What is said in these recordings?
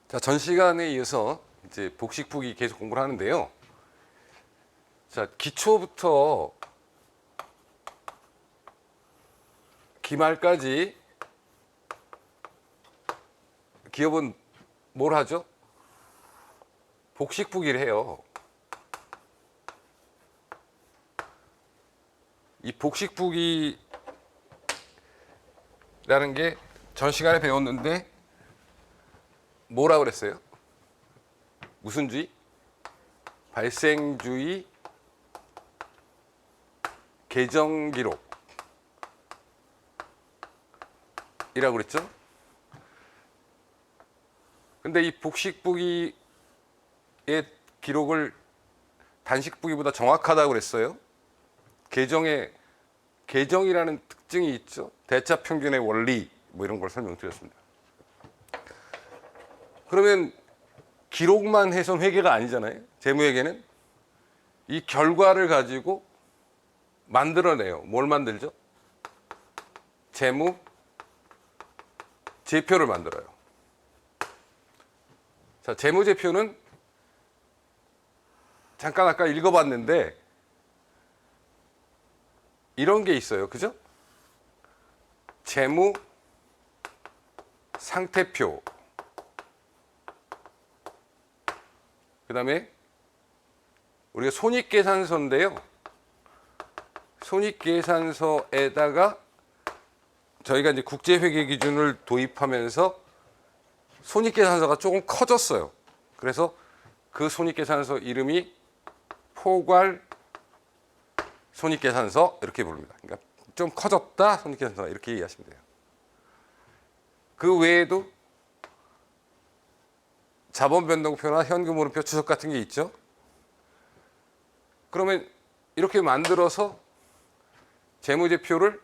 자, 전 시간에 이어서 이제 복식부기 계속 공부를 하는데요. 자, 기초부터 기말까지 기업은 뭘 하죠? 복식부기를 해요. 이 복식부기라는 게 전 시간에 배웠는데 뭐라 그랬어요? 무슨 주의? 발생주의, 계정기록 이라고 그랬죠? 근데 이 복식부기의 기록을 단식부기보다 정확하다고 그랬어요. 계정이라는 특징이 있죠. 대차평균의 원리 뭐 이런 걸 설명드렸습니다. 그러면 기록만 해선 회계가 아니잖아요. 재무회계는 이 결과를 가지고 만들어내요. 뭘 만들죠? 재무제표를 만들어요. 자, 재무제표는 잠깐 아까 읽어봤는데 이런 게 있어요. 그죠? 재무 상태표, 그 다음에 우리가 손익계산서인데요. 손익계산서에다가 저희가 이제 국제회계 기준을 도입하면서 손익계산서가 조금 커졌어요. 그래서 그 손익계산서 이름이 포괄 손익계산서 이렇게 부릅니다. 그러니까 좀 커졌다 손익계산서 이렇게 이해하시면 돼요. 그 외에도 자본변동표나 현금흐름표 추석 같은 게 있죠. 그러면 이렇게 만들어서 재무제표를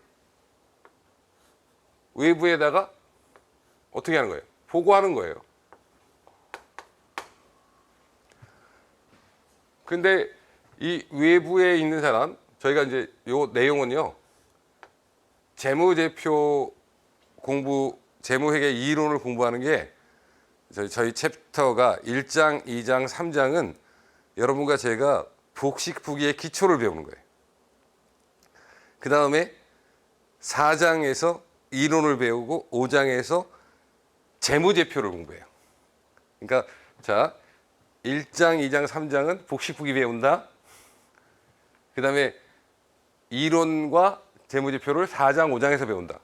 외부에다가 어떻게 하는 거예요? 보고하는 거예요. 근데 이 외부에 있는 사람, 저희가 이제 요 내용은요, 재무제표 공부, 재무회계 이론을 공부하는 게 저희 챕터가 1장, 2장, 3장은 여러분과 제가 복식부기의 기초를 배우는 거예요. 그 다음에 4장에서 이론을 배우고 5장에서 재무제표를 공부해요. 그러니까 자, 1장, 2장, 3장은 복식부기 배운다. 그 다음에 이론과 재무제표를 4장, 5장에서 배운다.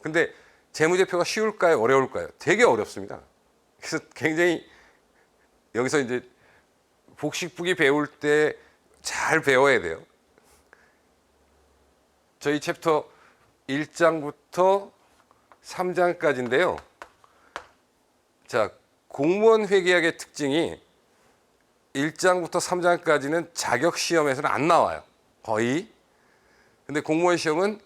근데 재무제표가 쉬울까요? 어려울까요? 되게 어렵습니다. 그래서 굉장히 여기서 이제 복식부기 배울 때 잘 배워야 돼요. 저희 챕터 1장부터 3장까지인데요. 자, 공무원 회계학의 특징이 1장부터 3장까지는 자격 시험에서는 안 나와요. 거의. 근데 공무원 시험은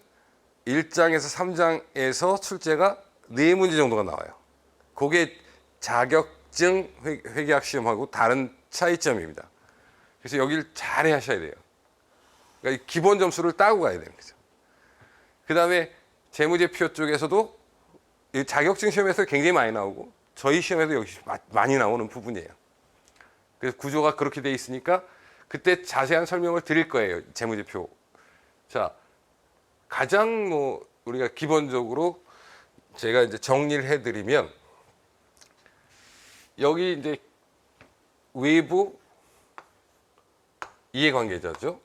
1장에서 3장에서 출제가 4문제 정도가 나와요. 그게 자격증 회계학 시험하고 다른 차이점입니다. 그래서 여기를 잘 하셔야 돼요. 그러니까 기본 점수를 따고 가야 되는 거죠. 그 다음에 재무제표 쪽에서도 자격증 시험에서 굉장히 많이 나오고 저희 시험에도 역시 많이 나오는 부분이에요. 그래서 구조가 그렇게 돼 있으니까 그때 자세한 설명을 드릴 거예요. 재무제표. 자, 가장 우리가 기본적으로 제가 이제 정리를 해드리면 여기 이제 외부 이해관계자죠.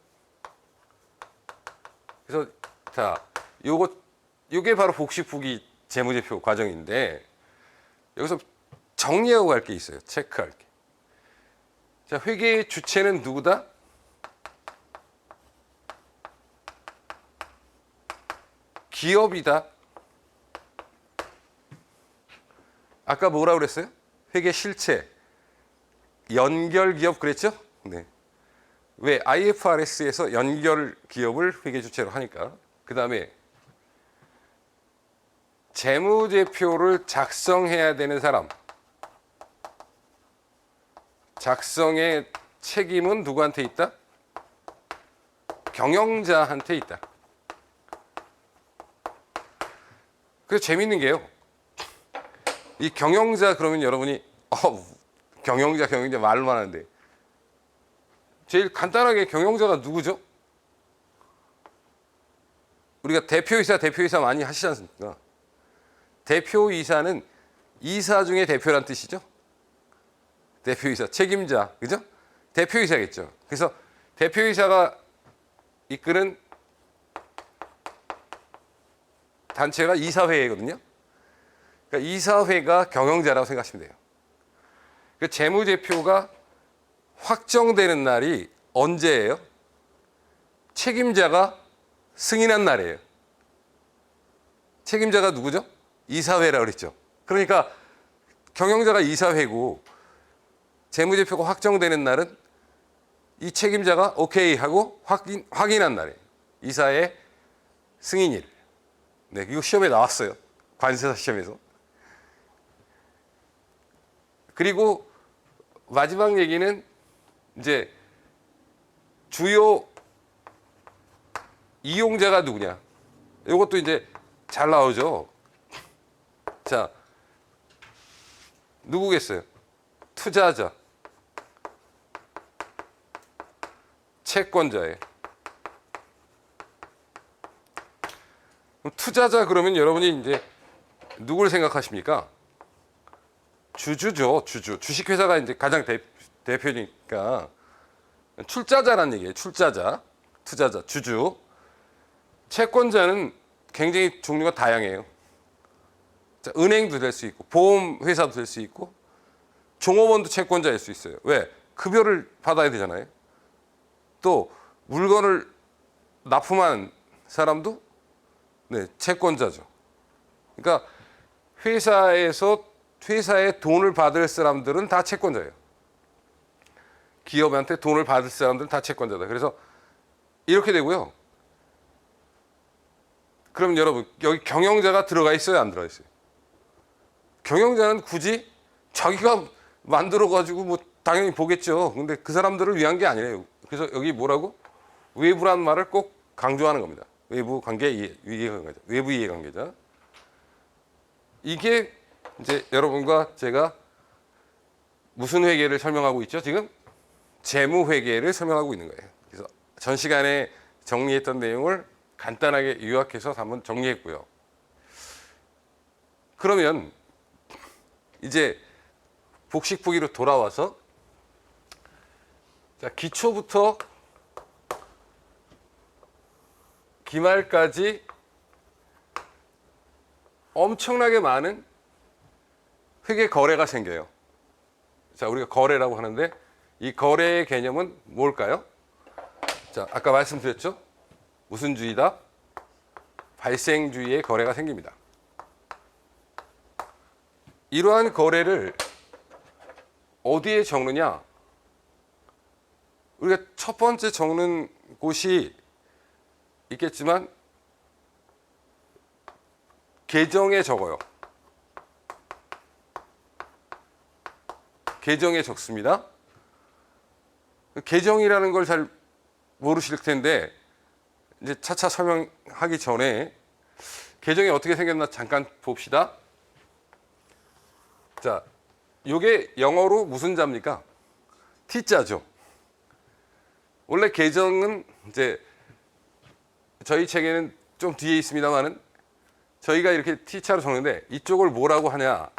그래서 자, 요게 바로 복식부기 재무제표 과정인데 여기서 정리하고 갈 게 있어요. 체크할 게. 자, 회계의 주체는 누구다? 기업이다. 아까 뭐라 그랬어요? 회계 실체. 연결 기업 그랬죠? 네. 왜? IFRS에서 연결 기업을 회계 주체로 하니까. 그 다음에 재무제표를 작성해야 되는 사람. 작성의 책임은 누구한테 있다? 경영자한테 있다. 그래서 재밌는 게요. 이 경영자 그러면 여러분이 경영자 말만 하는데 제일 간단하게 경영자가 누구죠? 우리가 대표이사 많이 하시지 않습니까? 대표이사는 이사 중에 대표란 뜻이죠. 대표이사, 책임자, 그죠? 대표이사겠죠. 그래서 대표이사가 이끄는 단체가 이사회거든요. 그러니까 이사회가 경영자라고 생각하시면 돼요. 그 재무제표가 확정되는 날이 언제예요? 책임자가 승인한 날이에요. 책임자가 누구죠? 이사회라고 그랬죠. 그러니까 경영자가 이사회고 재무제표가 확정되는 날은 이 책임자가 오케이 하고 확인한 날이에요. 이사의 승인일. 네, 이거 시험에 나왔어요. 관세사 시험에서. 그리고 마지막 얘기는 이제 주요 이용자가 누구냐. 이것도 이제 잘 나오죠. 자, 누구겠어요? 투자자, 채권자예요. 투자자 그러면 여러분이 이제 누굴 생각하십니까? 주주죠, 주주. 주식회사가 이제 가장 대표니까 출자자라는 얘기예요. 출자자, 투자자, 주주. 채권자는 굉장히 종류가 다양해요. 자, 은행도 될 수 있고, 보험회사도 될 수 있고, 종업원도 채권자일 수 있어요. 왜? 급여를 받아야 되잖아요. 또 물건을 납품한 사람도 네, 채권자죠. 그러니까 회사에 돈을 받을 사람들은 다 채권자예요. 기업한테 돈을 받을 사람들은 다 채권자다. 그래서 이렇게 되고요. 그럼 여러분 여기 경영자가 들어가 있어요, 안 들어가 있어요? 경영자는 굳이 자기가 만들어 가지고 뭐 당연히 보겠죠. 근데 그 사람들을 위한 게 아니에요. 그래서 여기 뭐라고? 외부란 말을 꼭 강조하는 겁니다. 외부 관계 이해관계자, 외부 이해관계자. 이게 이제 여러분과 제가 무슨 회계를 설명하고 있죠? 지금 재무회계를 설명하고 있는 거예요. 그래서 전 시간에 정리했던 내용을 간단하게 요약해서 한번 정리했고요. 그러면 이제 복식보기로 돌아와서 자, 기초부터 기말까지 엄청나게 많은 회계 거래가 생겨요. 자, 우리가 거래라고 하는데 이 거래의 개념은 뭘까요? 자, 아까 말씀드렸죠? 무슨 주의다? 발생주의의 거래가 생깁니다. 이러한 거래를 어디에 적느냐? 우리가 첫 번째 적는 곳이 있겠지만 계정에 적어요. 계정에 적습니다. 계정이라는 걸 잘 모르실 텐데 이제 차차 설명하기 전에 계정이 어떻게 생겼나 잠깐 봅시다. 자, 이게 영어로 무슨 자입니까? T자죠. 원래 계정은 이제 저희 책에는 좀 뒤에 있습니다만은 저희가 이렇게 T자로 적는데 이쪽을 뭐라고 하냐?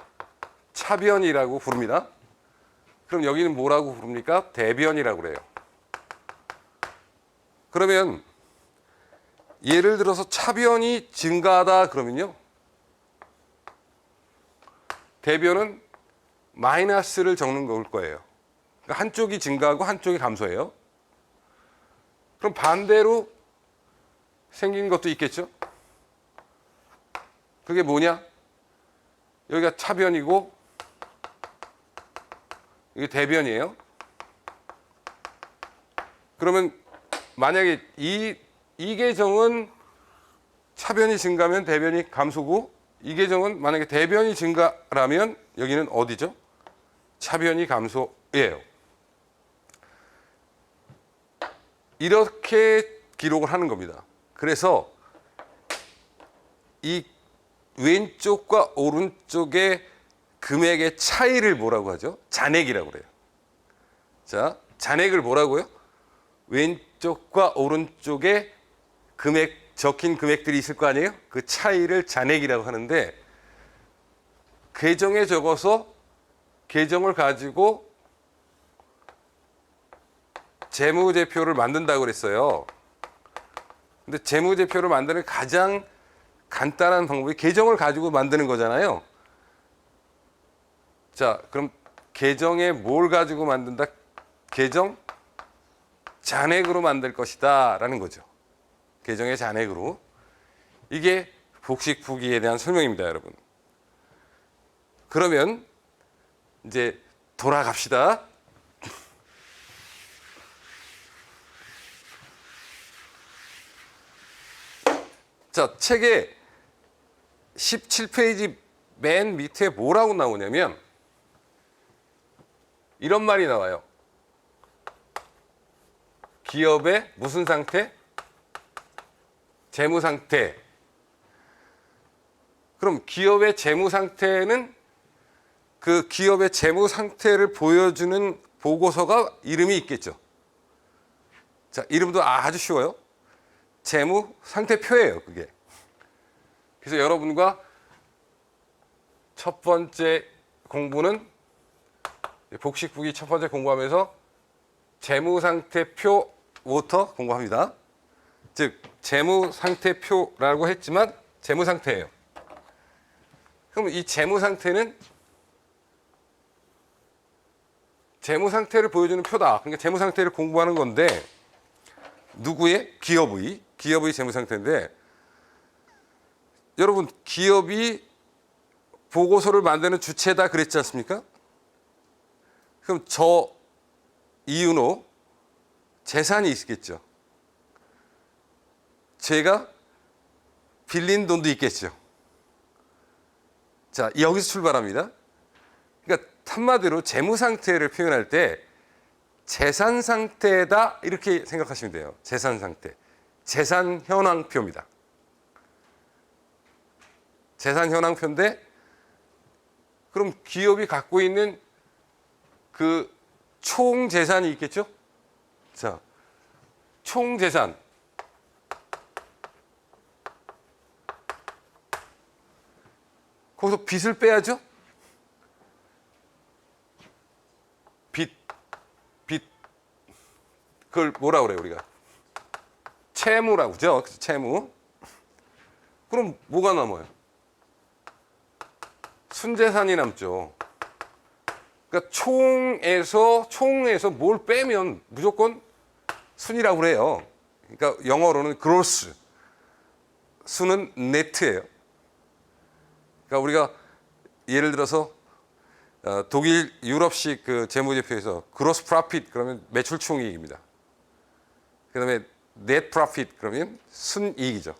차변이라고 부릅니다. 그럼 여기는 뭐라고 부릅니까? 대변이라고 그래요. 그러면 예를 들어서 차변이 증가하다 그러면요. 대변은 마이너스를 적는 걸 거예요. 그러니까 한쪽이 증가하고 한쪽이 감소해요. 그럼 반대로 생긴 것도 있겠죠? 그게 뭐냐? 여기가 차변이고 이게 대변이에요. 그러면 만약에 이 계정은 차변이 증가하면 대변이 감소고 이 계정은 만약에 대변이 증가라면 여기는 어디죠? 차변이 감소예요. 이렇게 기록을 하는 겁니다. 그래서 이 왼쪽과 오른쪽의 금액의 차이를 뭐라고 하죠? 잔액이라고 그래요. 자, 잔액을 뭐라고요? 왼쪽과 오른쪽에 적힌 금액들이 있을 거 아니에요? 그 차이를 잔액이라고 하는데, 계정에 적어서 계정을 가지고 재무제표를 만든다고 그랬어요. 근데 재무제표를 만드는 가장 간단한 방법이 계정을 가지고 만드는 거잖아요. 자, 그럼 계정에 뭘 가지고 만든다? 계정 잔액으로 만들 것이다 라는 거죠. 계정의 잔액으로. 이게 복식부기에 대한 설명입니다, 여러분. 그러면 이제 돌아갑시다. 자, 책의 17페이지 맨 밑에 뭐라고 나오냐면 이런 말이 나와요. 기업의 무슨 상태? 재무 상태. 그럼 기업의 재무 상태는 그 기업의 재무 상태를 보여주는 보고서가 이름이 있겠죠. 자, 이름도 아주 쉬워요. 재무 상태표예요, 그게. 그래서 여러분과 첫 번째 공부는 복식부기 첫 번째 공부하면서 재무 상태표부터 공부합니다. 즉 재무 상태표라고 했지만 재무 상태예요. 그럼 이 재무 상태는 재무 상태를 보여주는 표다. 그러니까 재무 상태를 공부하는 건데 누구의? 기업의 재무 상태인데, 여러분 기업이 보고서를 만드는 주체다 그랬지 않습니까? 그럼 저 이윤호 재산이 있겠죠. 제가 빌린 돈도 있겠죠. 자, 여기서 출발합니다. 그러니까 한마디로 재무 상태를 표현할 때 재산 상태다 이렇게 생각하시면 돼요. 재산 상태. 재산 현황표입니다. 재산 현황표인데, 그럼 기업이 갖고 있는 그 총 재산이 있겠죠? 자, 총 재산. 거기서 빚을 빼야죠? 빚. 그걸 뭐라 그래요, 우리가? 채무라고 그죠? 채무. 그럼 뭐가 남아요? 순재산이 남죠. 그러니까 총에서 뭘 빼면 무조건 순이라고 그래요. 그러니까 영어로는 gross. 수는 네트예요. 그러니까 우리가 예를 들어서 독일 유럽식 그 재무제표에서 gross profit 그러면 매출 총이익입니다. 그다음에 net profit 그러면 순이익이죠.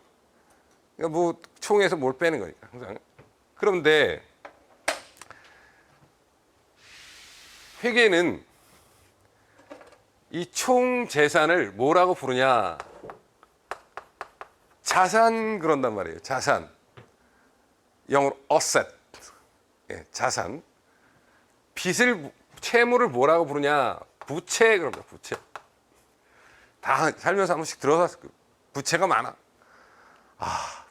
그러니까 뭐 총에서 뭘 빼는 거니까 항상. 그런데 회계는 이 총 재산을 뭐라고 부르냐? 자산 그런단 말이에요. 자산. 영어로 asset. 예, 자산. 채무를 뭐라고 부르냐? 부채 그럽니다. 부채. 다 살면서 한 번씩 들어서 부채가 많아.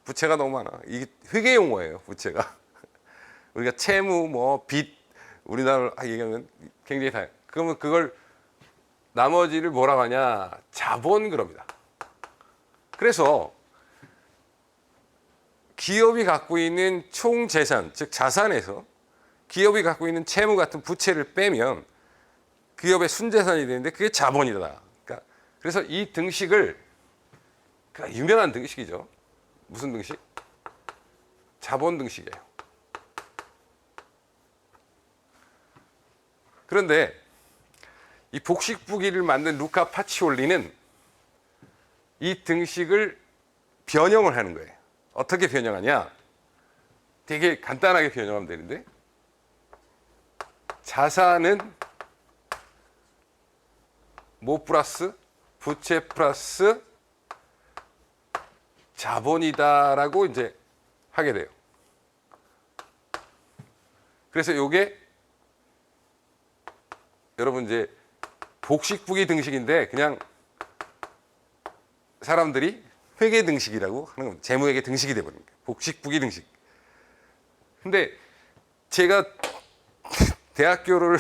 부채가 너무 많아. 이게 회계 용어예요. 부채가. 우리가 채무, 뭐 빚, 우리나라로 얘기하면 굉장히 다양해요. 그러면 그걸 나머지를 뭐라고 하냐? 자본 그럽니다. 그래서 기업이 갖고 있는 총 재산, 즉 자산에서 기업이 갖고 있는 채무 같은 부채를 빼면 기업의 순재산이 되는데 그게 자본이다. 그러니까 그래서 이 등식을, 그러니까 유명한 등식이죠. 무슨 등식? 자본 등식이에요. 그런데 이 복식부기를 만든 루카 파치올리는 이 등식을 변형을 하는 거예요. 어떻게 변형하냐? 되게 간단하게 변형하면 되는데, 자산은 뭐 플러스 부채 플러스 자본이다라고 이제 하게 돼요. 그래서 요게 여러분 이제 복식부기 등식인데 그냥 사람들이 회계 등식이라고 하는 겁니다. 재무회계 등식이 돼버린 거예요. 복식부기 등식. 근데 제가 대학교를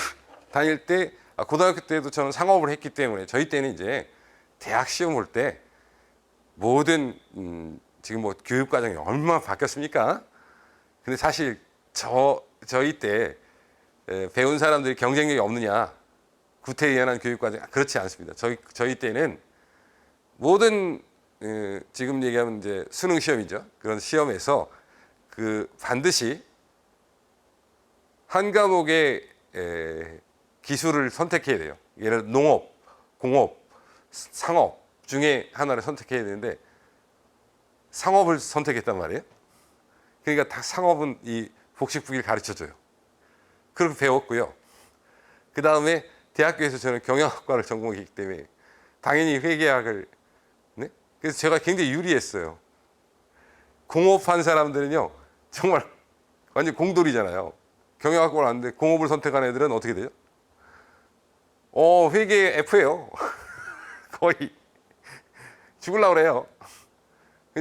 다닐 때, 고등학교 때도 저는 상업을 했기 때문에 저희 때는 이제 대학 시험 볼 때 모든 지금 뭐 교육 과정이 얼마나 바뀌었습니까? 근데 사실 저희 때 배운 사람들이 경쟁력이 없느냐, 구태의연한 교육 과정 그렇지 않습니다. 저희 때는 모든 지금 얘기하면 이제 수능 시험이죠. 그런 시험에서 그 반드시 한 과목의 기술을 선택해야 돼요. 예를 들어 농업, 공업, 상업 중에 하나를 선택해야 되는데 상업을 선택했단 말이에요. 그러니까 다 상업은 이 복식부기를 가르쳐줘요. 그렇게 배웠고요. 그 다음에 대학교에서 저는 경영학과를 전공했기 때문에 당연히 회계학을, 네? 그래서 제가 굉장히 유리했어요. 공업한 사람들은요 정말 완전 공돌이잖아요. 경영학과를 왔는데 공업을 선택한 애들은 어떻게 돼요? 회계 F예요. 거의 죽으려고 그래요.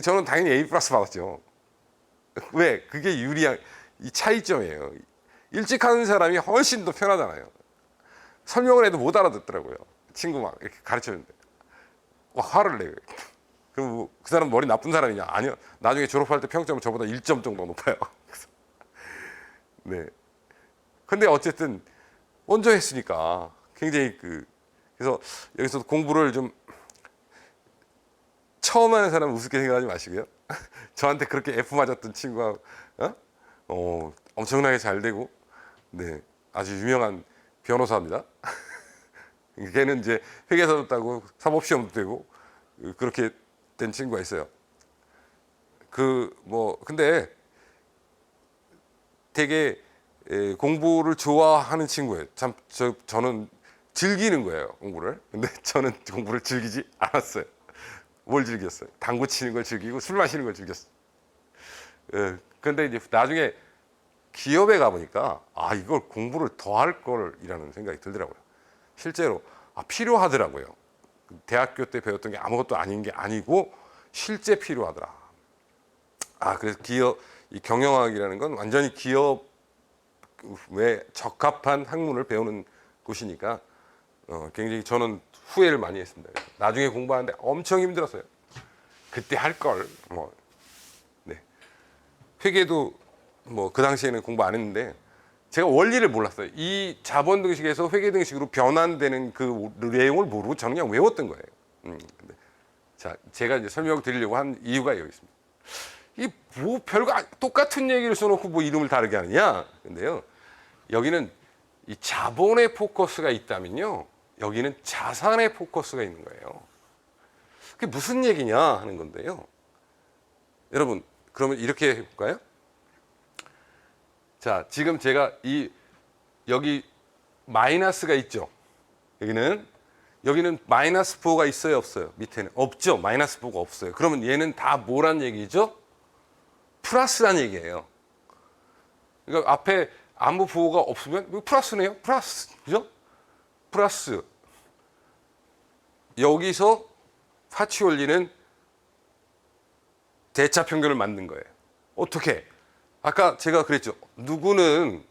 저는 당연히 A 플러스 받았죠. 왜? 그게 유리한 이 차이점이에요. 일찍 하는 사람이 훨씬 더 편하잖아요. 설명을 해도 못 알아듣더라고요. 친구 막 이렇게 가르쳐주는데 화를 내요. 그럼 뭐그 사람 머리 나쁜 사람이냐? 아니요. 나중에 졸업할 때 평점은 저보다 1점 정도 높아요. 네. 근데 어쨌든 먼저 했으니까 굉장히 그래서 여기서 공부를 좀 처음 하는 사람은 우습게 생각하지 마시고요. 저한테 그렇게 F 맞았던 친구가 엄청나게 잘 되고, 네, 아주 유명한 변호사입니다. 걔는 이제 회계사도 따고 사법시험도 되고 그렇게 된 친구가 있어요. 근데 되게 공부를 좋아하는 친구예요. 참 저는 즐기는 거예요, 공부를. 근데 저는 공부를 즐기지 않았어요. 뭘 즐겼어요? 당구 치는 걸 즐기고 술 마시는 걸 즐겼어요. 근데 이제 나중에 기업에 가보니까 이걸 공부를 더 할 걸이라는 생각이 들더라고요. 실제로 필요하더라고요. 대학교 때 배웠던 게 아무것도 아닌 게 아니고 실제 필요하더라. 그래서 이 경영학이라는 건 완전히 기업에 적합한 학문을 배우는 곳이니까 굉장히 저는 후회를 많이 했습니다. 나중에 공부하는데 엄청 힘들었어요. 그때 할 걸. 네. 회계도 그 당시에는 공부 안 했는데 제가 원리를 몰랐어요. 이 자본 등식에서 회계 등식으로 변환되는 그 내용을 모르고 저는 그냥 외웠던 거예요. 근데 자, 제가 이제 설명드리려고 한 이유가 여기 있습니다. 이 별거 똑같은 얘기를 써놓고 이름을 다르게 하느냐? 근데요, 여기는 이 자본의 포커스가 있다면요, 여기는 자산의 포커스가 있는 거예요. 그게 무슨 얘기냐 하는 건데요. 여러분, 그러면 이렇게 해볼까요? 자, 지금 제가 여기 마이너스가 있죠. 여기는 마이너스 부호가 있어요, 없어요? 밑에는 없죠. 마이너스 부호가 없어요. 그러면 얘는 다 뭐란 얘기죠? 플러스란 얘기예요. 그러니까 앞에 아무 부호가 없으면 플러스네요. 플러스, 그죠? 플러스. 여기서 파치올리는 대차평균을 만든 거예요. 어떻게? 아까 제가 그랬죠. 누구는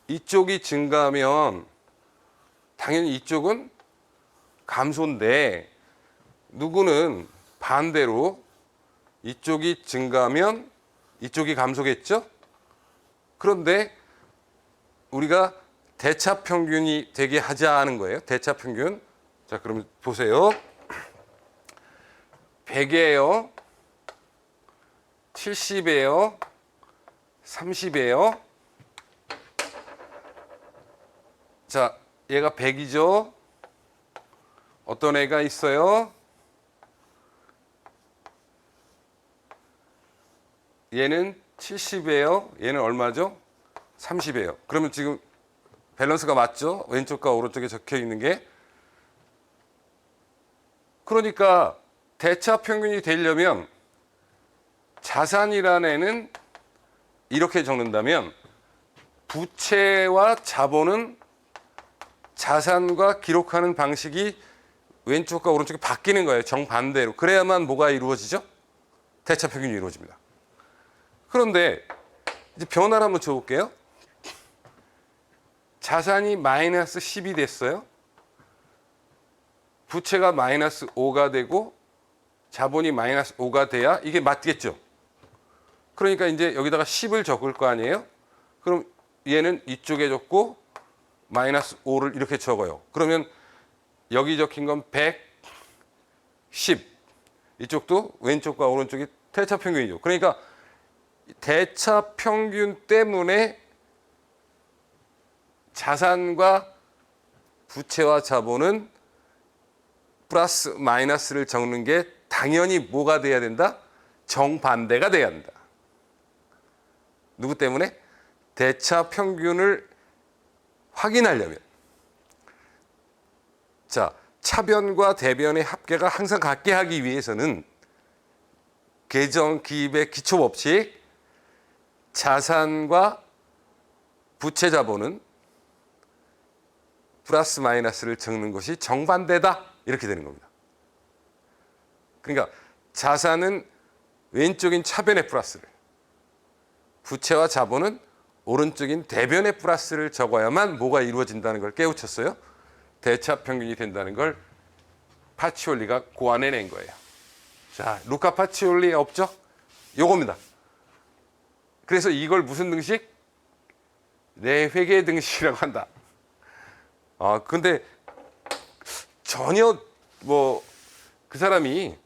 이쪽이 증가하면 당연히 이쪽은 감소인데, 누구는 반대로 이쪽이 증가하면 이쪽이 감소겠죠? 그런데 우리가 대차평균이 되게 하자는 거예요. 대차평균. 자, 그럼 보세요. 100이에요. 70이에요. 30이에요. 자, 얘가 100이죠. 어떤 애가 있어요? 얘는 70이에요. 얘는 얼마죠? 30이에요. 그러면 지금 밸런스가 맞죠? 왼쪽과 오른쪽에 적혀 있는 게. 그러니까 대차 평균이 되려면 자산이라는 애는 이렇게 적는다면 부채와 자본은 자산과 기록하는 방식이 왼쪽과 오른쪽이 바뀌는 거예요. 정반대로. 그래야만 뭐가 이루어지죠? 대차 평균이 이루어집니다. 그런데 이제 변화를 한번 줘볼게요. 자산이 마이너스 10이 됐어요. 부채가 마이너스 5가 되고 자본이 마이너스 5가 돼야 이게 맞겠죠. 그러니까 이제 여기다가 10을 적을 거 아니에요. 그럼 얘는 이쪽에 적고 마이너스 5를 이렇게 적어요. 그러면 여기 적힌 건 110. 이쪽도 왼쪽과 오른쪽이 대차 평균이죠. 그러니까 대차 평균 때문에 자산과 부채와 자본은 플러스 마이너스를 적는 게 당연히 뭐가 돼야 된다? 정반대가 돼야 한다. 누구 때문에? 대차 평균을 확인하려면. 자, 차변과 대변의 합계가 항상 같게 하기 위해서는 계정 기입의 기초 법칙, 자산과 부채 자본은 플러스 마이너스를 적는 것이 정반대다. 이렇게 되는 겁니다. 그러니까 자산은 왼쪽인 차변의 플러스를, 부채와 자본은 오른쪽인 대변의 플러스를 적어야만 뭐가 이루어진다는 걸 깨우쳤어요. 대차 평균이 된다는 걸 파치올리가 고안해낸 거예요. 자, 루카 파치올리의 업적 요겁니다. 그래서 이걸 무슨 등식? 내회계 등식이라고 한다. 근데 전혀 뭐 그 사람이,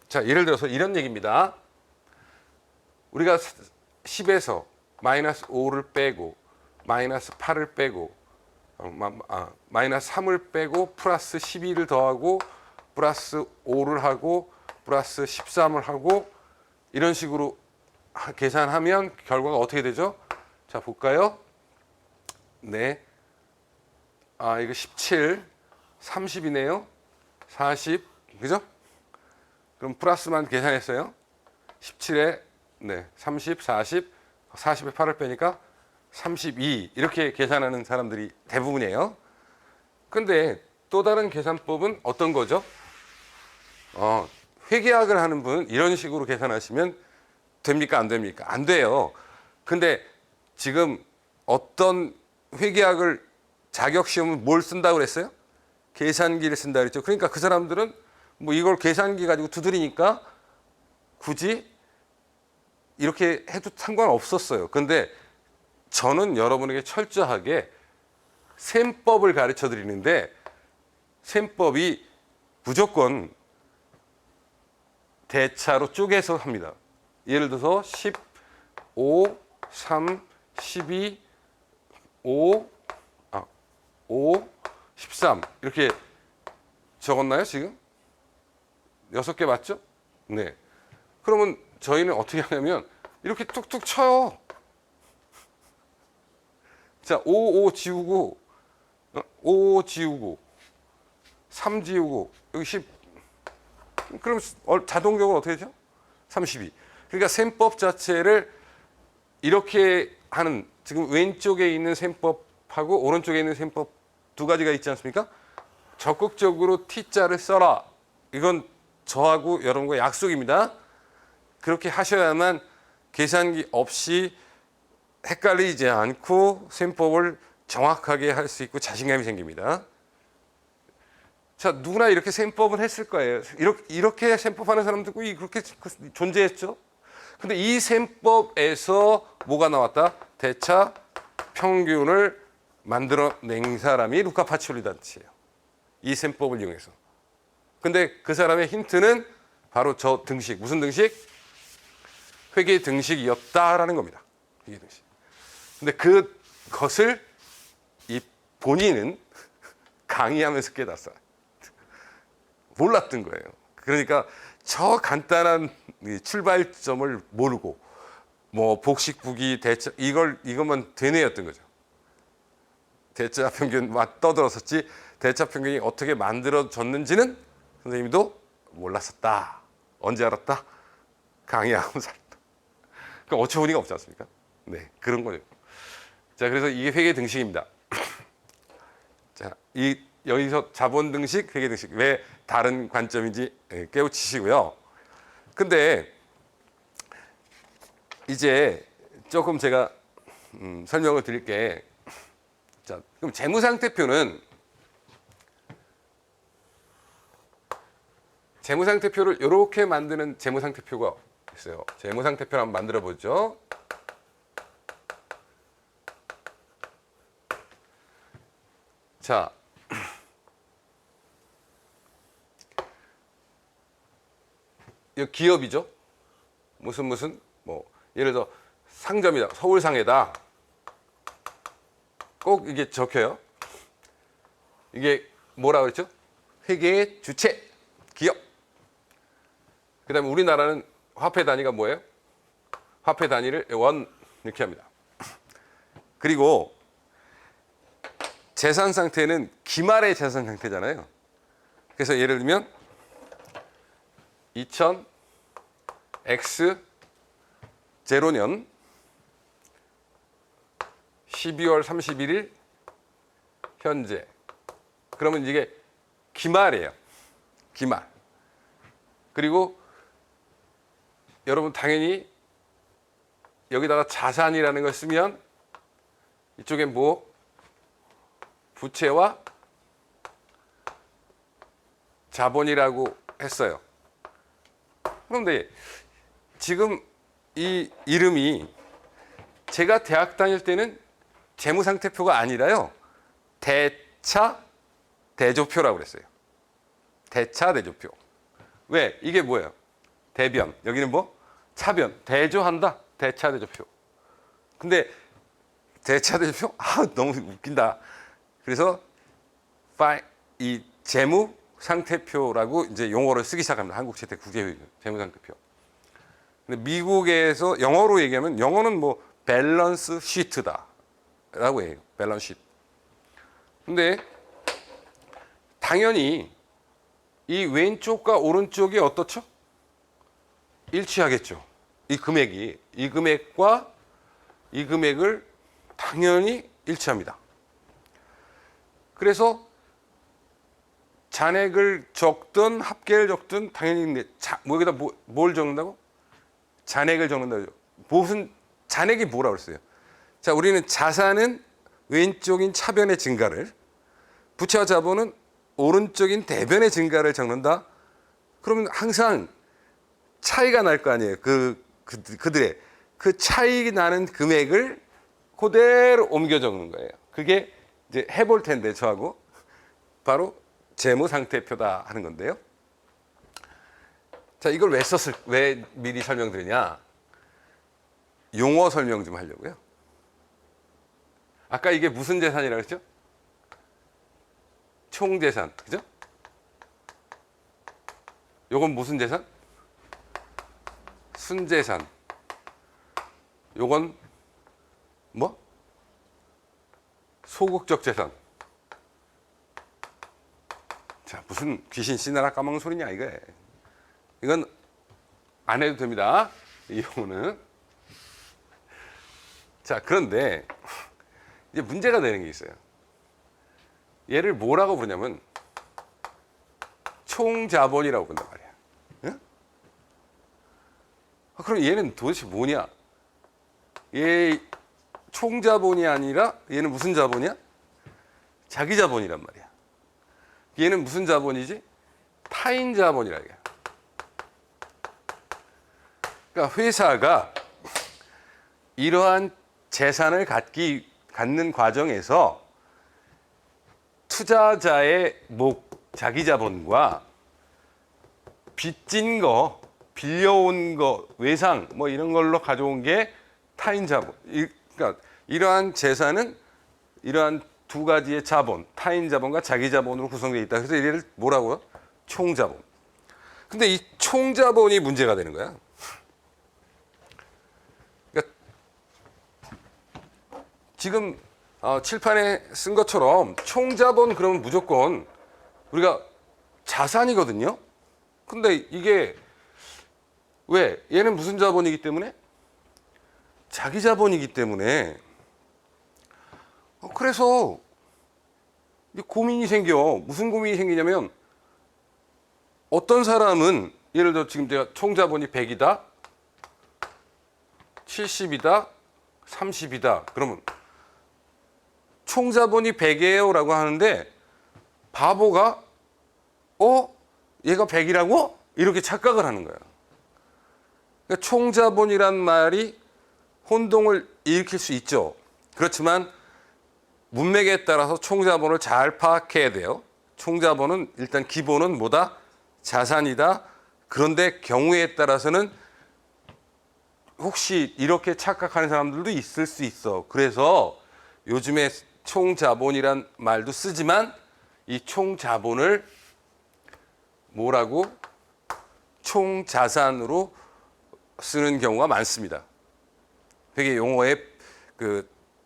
자, 예를 들어서 이런 얘기입니다. 우리가 10에서 마이너스 5를 빼고 마이너스 8을 빼고 마이너스 3을 빼고 플러스 12를 더하고 플러스 5를 하고 플러스 13을 하고 이런 식으로 계산하면 결과가 어떻게 되죠? 자, 볼까요? 네. 이거 17, 30이네요. 40, 그죠? 그럼 플러스만 계산했어요. 17에, 네, 30, 40, 40에 8을 빼니까 32 이렇게 계산하는 사람들이 대부분이에요. 근데 또 다른 계산법은 어떤 거죠? 회계학을 하는 분은 이런 식으로 계산하시면 됩니까? 안 됩니까? 안 돼요. 근데 지금 어떤 회계학을 자격시험은 뭘 쓴다고 그랬어요? 계산기를 쓴다 그랬죠. 그러니까 그 사람들은 뭐 이걸 계산기 가지고 두드리니까 굳이 이렇게 해도 상관없었어요. 근데 저는 여러분에게 철저하게 셈법을 가르쳐 드리는데 셈법이 무조건 대차로 쪼개서 합니다. 예를 들어서 15, 3, 12, 5, 13 이렇게 적었나요 지금? 6개 맞죠? 네. 그러면 저희는 어떻게 하냐면 이렇게 툭툭 쳐요. 자, 5 지우고 5 지우고 3 지우고 여기 10. 그럼 자동적으로 어떻게 되죠? 32. 그러니까 셈법 자체를 이렇게 하는, 지금 왼쪽에 있는 셈법하고 오른쪽에 있는 셈법 두 가지가 있지 않습니까? 적극적으로 T자를 써라. 이건 저하고 여러분과 약속입니다. 그렇게 하셔야만 계산기 없이 헷갈리지 않고 셈법을 정확하게 할 수 있고 자신감이 생깁니다. 자, 누구나 이렇게 셈법을 했을 거예요. 이렇게 셈법하는 사람도 있고 그렇게 존재했죠. 근데 이 셈법에서 뭐가 나왔다? 대차 평균을 만들어낸 사람이 루카 파치올리 단체예요. 이 셈법을 이용해서. 근데 그 사람의 힌트는 바로 저 등식. 무슨 등식? 회계 등식이었다라는 겁니다. 회계 등식. 근데 그것을 이 본인은 강의하면서 깨닫어요. 몰랐던 거예요. 그러니까 저 간단한 출발점을 모르고 뭐 복식부기 대차 이것만 되뇌였던 거죠. 대차 평균 막 떠들었었지 대차 평균이 어떻게 만들어졌는지는 선생님도 몰랐었다. 언제 알았다? 강의하면서 알았다. 그럼 어처구니가 없지 않습니까? 네, 그런 거죠. 자, 그래서 이게 회계 등식입니다. 자, 여기서 자본 등식, 회계 등식 왜 다른 관점인지 깨우치시고요. 근데 이제 조금 제가 설명을 드릴게. 자, 그럼 재무상태표는 재무상태표를 이렇게 만드는 재무상태표가 있어요. 재무상태표를 한번 만들어 보죠. 자, 이 기업이죠. 무슨 뭐 예를 들어 상점이다. 서울상해다. 꼭 이게 적혀요. 이게 뭐라고 그랬죠? 회계의 주체, 기업. 그다음에 우리나라는 화폐 단위가 뭐예요? 화폐 단위를 원 이렇게 합니다. 그리고 재산 상태는 기말의 재산 상태잖아요. 그래서 예를 들면 2000 X 0년 12월 31일 현재. 그러면 이게 기말이에요. 기말. 그리고 여러분 당연히 여기다가 자산이라는 걸 쓰면 이쪽에 뭐 부채와 자본이라고 했어요. 그런데 지금 이 이름이 제가 대학 다닐 때는 재무상태표가 아니라요. 대차 대조표라고 그랬어요. 대차 대조표. 왜? 이게 뭐예요? 대변. 여기는 뭐? 차변. 대조한다. 대차 대조표. 근데 대차 대조표? 아, 너무 웃긴다. 그래서 이 재무 상태표라고 이제 용어를 쓰기 시작합니다. 한국 재택 국제 재무 상태표. 근데 미국에서 영어로 얘기하면 영어는 뭐 밸런스 시트다라고 해요. 밸런스 시트. 근데 당연히 이 왼쪽과 오른쪽이 어떻죠? 일치하겠죠. 이 금액과 이 금액을 당연히 일치합니다. 그래서 잔액을 적든 합계를 적든 당연히 여기다 뭘 적는다고? 잔액을 적는다고. 무슨 잔액이 뭐라고 그랬어요? 자, 우리는 자산은 왼쪽인 차변의 증가를, 부채와 자본은 오른쪽인 대변의 증가를 적는다. 그러면 항상 차이가 날 거 아니에요. 그들의 그 차이 나는 금액을 그대로 옮겨 적는 거예요. 그게 이제 해볼 텐데 저하고 바로 재무상태표다 하는 건데요. 자, 이걸 왜 미리 설명드리냐? 용어 설명 좀 하려고요. 아까 이게 무슨 재산이라고 했죠? 총재산, 그죠? 요건 무슨 재산? 순재산. 요건 뭐? 소극적 재산. 자, 무슨 귀신 씨나라 까먹는 소리냐 이거. 이건 안 해도 됩니다. 이 용어는. 자, 그런데 이제 문제가 되는 게 있어요. 얘를 뭐라고 부르냐면 총자본이라고 부른단 말이야. 응? 그럼 얘는 도대체 뭐냐? 얘 총자본이 아니라 얘는 무슨 자본이야? 자기 자본이란 말이야. 얘는 무슨 자본이지? 타인 자본이라 이게. 그러니까 회사가 이러한 재산을 갖는 과정에서 투자자의 자기 자본과 빚진 거, 빌려온 거, 외상 뭐 이런 걸로 가져온 게 타인 자본. 그러니까 이러한 재산은 이러한 두 가지의 자본, 타인 자본과 자기 자본으로 구성되어 있다. 그래서 얘를 뭐라고요? 총자본. 근데 이 총자본이 문제가 되는 거야. 그러니까 지금 칠판에 쓴 것처럼 총자본 그러면 무조건 우리가 자산이거든요. 근데 이게 왜? 얘는 무슨 자본이기 때문에? 자기 자본이기 때문에 그래서 고민이 생겨. 무슨 고민이 생기냐면 어떤 사람은 예를 들어 지금 내가 총자본이 100이다, 70이다, 30이다. 그러면 총자본이 100이에요 라고 하는데 바보가 얘가 100이라고? 이렇게 착각을 하는 거야. 그러니까 총자본이란 말이 혼동을 일으킬 수 있죠. 그렇지만 문맥에 따라서 총자본을 잘 파악해야 돼요. 총자본은 일단 기본은 뭐다? 자산이다. 그런데 경우에 따라서는 혹시 이렇게 착각하는 사람들도 있을 수 있어. 그래서 요즘에 총자본이란 말도 쓰지만 이 총자본을 뭐라고? 총자산으로 쓰는 경우가 많습니다. 되게 용어에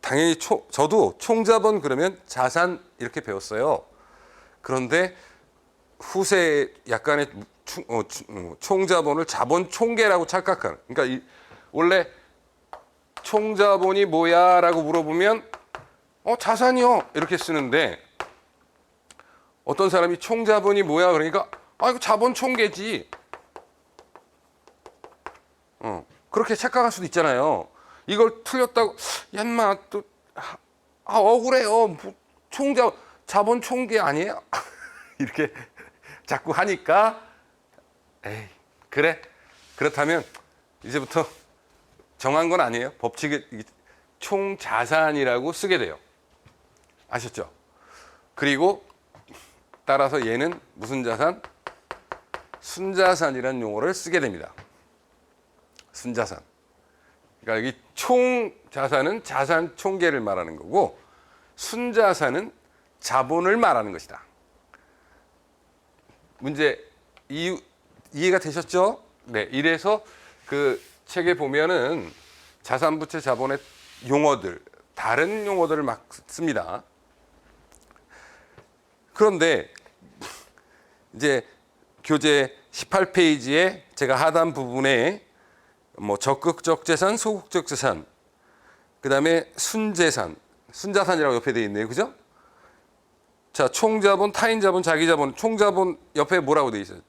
당연히 저도 총자본 그러면 자산 이렇게 배웠어요. 그런데 후세 약간의 총자본을 자본 총계라고 착각하는. 그러니까 원래 총자본이 뭐야라고 물어보면 자산이요 이렇게 쓰는데 어떤 사람이 총자본이 뭐야 그러니까 이거 자본 총계지. 그렇게 착각할 수도 있잖아요. 이걸 틀렸다고 얀마 또 억울해요. 뭐 자본 총계 아니에요? 이렇게 자꾸 하니까 에이 그래 그렇다면 이제부터 정한 건 아니에요. 법칙이 총자산이라고 쓰게 돼요. 아셨죠? 그리고 따라서 얘는 무슨 자산? 순자산이라는 용어를 쓰게 됩니다. 순자산. 그러니까 여기 총자산은 자산 총계를 말하는 거고 순자산은 자본을 말하는 것이다. 문제 이해가 되셨죠? 네, 이래서 그 책에 보면은 자산부채 자본의 용어들, 다른 용어들을 막 씁니다. 그런데 이제 교재 18페이지에 제가 하단 부분에 뭐 적극적 재산, 소극적 재산, 그 다음에 순재산, 순자산이라고 옆에 되어 있네요. 그죠? 자, 총자본, 타인자본, 자기자본, 총자본 옆에 뭐라고 되어 있어요?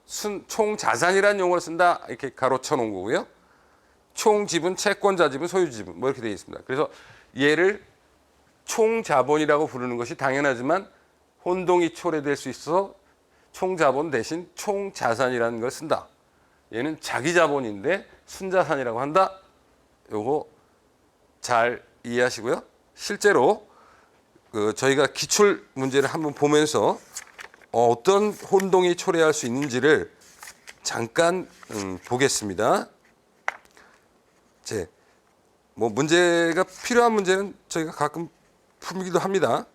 총자산이라는 용어를 쓴다. 이렇게 가로쳐 놓은 거고요. 총지분, 채권자지분, 소유지분 뭐 이렇게 되어 있습니다. 그래서 얘를 총자본이라고 부르는 것이 당연하지만 혼동이 초래될 수 있어서 총자본 대신 총자산이라는 걸 쓴다. 얘는 자기자본인데 순자산이라고 한다. 요거 잘 이해하시고요. 실제로 저희가 기출 문제를 한번 보면서 어떤 혼동이 초래할 수 있는지를 잠깐 보겠습니다. 뭐 문제가 필요한 문제는 저희가 가끔 풀기도 합니다.